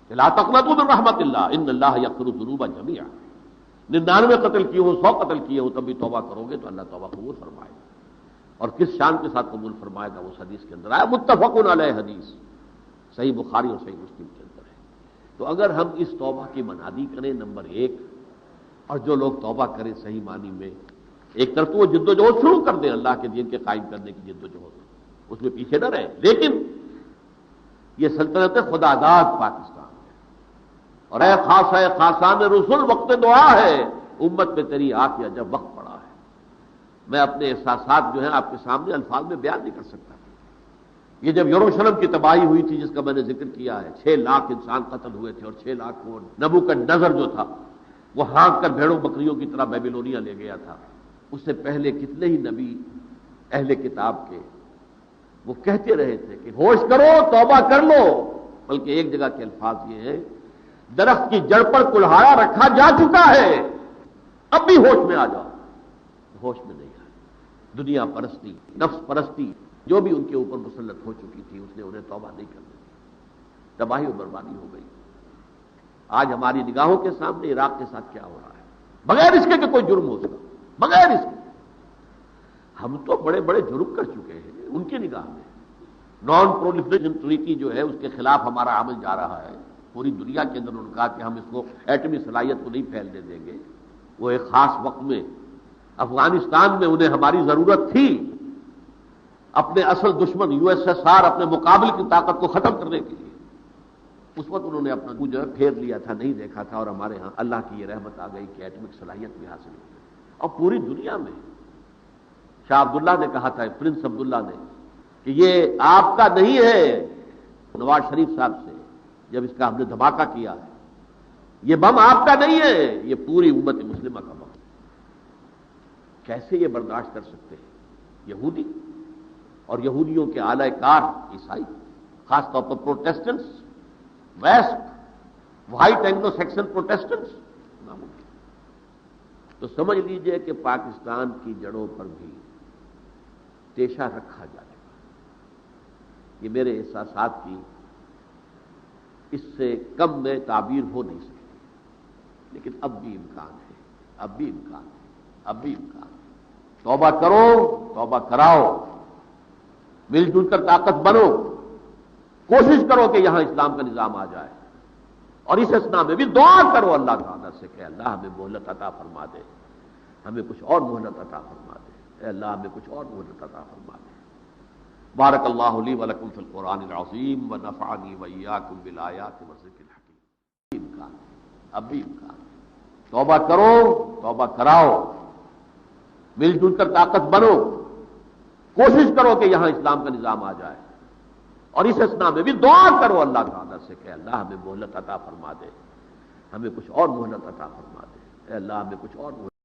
کہ لا تقنطوا من رحمت اللہ ان اللہ یغفر الذنوب جميعا، 99 قتل کیے ہوں، 100 قتل کیے ہوں، تب بھی توبہ کرو گے تو اللہ توبہ قبول فرمائے گا، اور کس شان کے ساتھ قبول فرمائے گا اس حدیث کے اندر آیا، متفق علیہ حدیث، صحیح بخاری اور صحیح مسلم کے اندر ہے۔ تو اگر ہم اس توبہ کی منادی کریں نمبر 1، اور جو لوگ توبہ کریں صحیح معنی میں، ایک طرف تو وہ جد و جہد شروع کر دیں اللہ کے دین کے قائم کرنے کی جد و جہد، اس میں پیچھے نہ رہیں، لیکن یہ سلطنت خدا داد پاکستان ہے، اور اے خاص ہے خاصان رسول وقت دعا ہے، امت پہ تیری آ کے جب وقت پڑا ہے۔ میں اپنے احساسات جو ہیں آپ کے سامنے الفاظ میں بیان نہیں کر سکتا۔ یہ جب یروشلم کی تباہی ہوئی تھی جس کا میں نے ذکر کیا ہے، 6 لاکھ انسان قتل ہوئے تھے، اور 6 لاکھ کو نبوکدنضر جو تھا وہ ہانک کر بھیڑوں بکریوں کی طرح بیبیلونیا لے گیا تھا۔ اس سے پہلے کتنے ہی نبی اہل کتاب کے وہ کہتے رہے تھے کہ ہوش کرو، توبہ کر لو، بلکہ ایک جگہ کے الفاظ یہ ہیں درخت کی جڑ پر کلہاڑا رکھا جا چکا ہے، اب بھی ہوش میں آ جاؤ، ہوش میں نہیں آئے۔ دنیا پرستی، نفس پرستی جو بھی ان کے اوپر مسلط ہو چکی تھی، اس نے انہیں توبہ نہیں کرنے دی، تباہی و بربادی ہو گئی۔ آج ہماری نگاہوں کے سامنے عراق کے ساتھ کیا ہو رہا ہے، بغیر اس کے کہ کوئی جرم ہو سکا، بغیر اس کے۔ ہم تو بڑے بڑے جرم کر چکے ہیں ان کی نگاہ میں۔ نان پرولیفریشن ٹریٹی جو ہے اس کے خلاف ہمارا عمل جا رہا ہے، پوری دنیا کے اندر انہوں نے کہا کہ ہم اس کو ایٹمی صلاحیت کو نہیں پھیلنے دیں گے۔ وہ ایک خاص وقت میں افغانستان میں انہیں ہماری ضرورت تھی، اپنے اصل دشمن یو ایس ایس آر، اپنے مقابل کی طاقت کو ختم کرنے کے لیے۔ اس وقت انہوں نے اپنا جو ہے پھیر لیا تھا، نہیں دیکھا تھا، اور ہمارے ہاں اللہ کی یہ رحمت آ گئی کہ ایٹمک صلاحیت بھی حاصل ہو گئی۔ اور پوری دنیا میں شاہ عبداللہ نے کہا تھا، پرنس عبداللہ نے، کہ یہ آپ کا نہیں ہے، نواز شریف صاحب سے جب اس کا ہم نے دھماکہ کیا ہے، یہ بم آپ کا نہیں ہے، یہ پوری امت مسلمہ کا بم۔ کیسے یہ برداشت کر سکتے ہیں یہودی اور یہودیوں کے اعلی کار عیسائی، خاص طور پر Protestants, west white Anglo Saxon Protestants? ناممکن۔ تو سمجھ لیجئے کہ پاکستان کی جڑوں پر بھی تیشہ رکھا جائے گا۔ یہ میرے احساسات کی اس سے کم میں تعبیر ہو نہیں سکتی، لیکن اب بھی امکان ہے، اب بھی امکان ہے، اب بھی امکان ہے۔ توبہ کرو، توبہ کراؤ، مل جل کر طاقت بنو، کوشش کرو کہ یہاں اسلام کا نظام آ جائے، اور اس اسنا میں بھی دعا کرو اللہ تعالیٰ سے کہ اللہ ہمیں مہلت عطا فرما دے، ہمیں کچھ اور مہلت عطا فرما دے، اے اللہ ہمیں کچھ اور مہلت عطا فرما دے۔ بارک اللہ لی ولکم فی القرآن العظیم ونفعنی وإیاکم بالآیات والذکر الحکیم۔ امکان ہے، اب بھی امکان ہے۔ توبہ کرو، توبہ کراؤ، مل جل کر طاقت بنو، کوشش کرو کہ یہاں اسلام کا نظام آ جائے، اور اس اسنا میں بھی دعا کرو اللہ تعالیٰ سے کہ اللہ ہمیں مہلت عطا فرما دے، ہمیں کچھ اور مہلت عطا فرما دے، اے اللہ ہمیں کچھ اور مہلت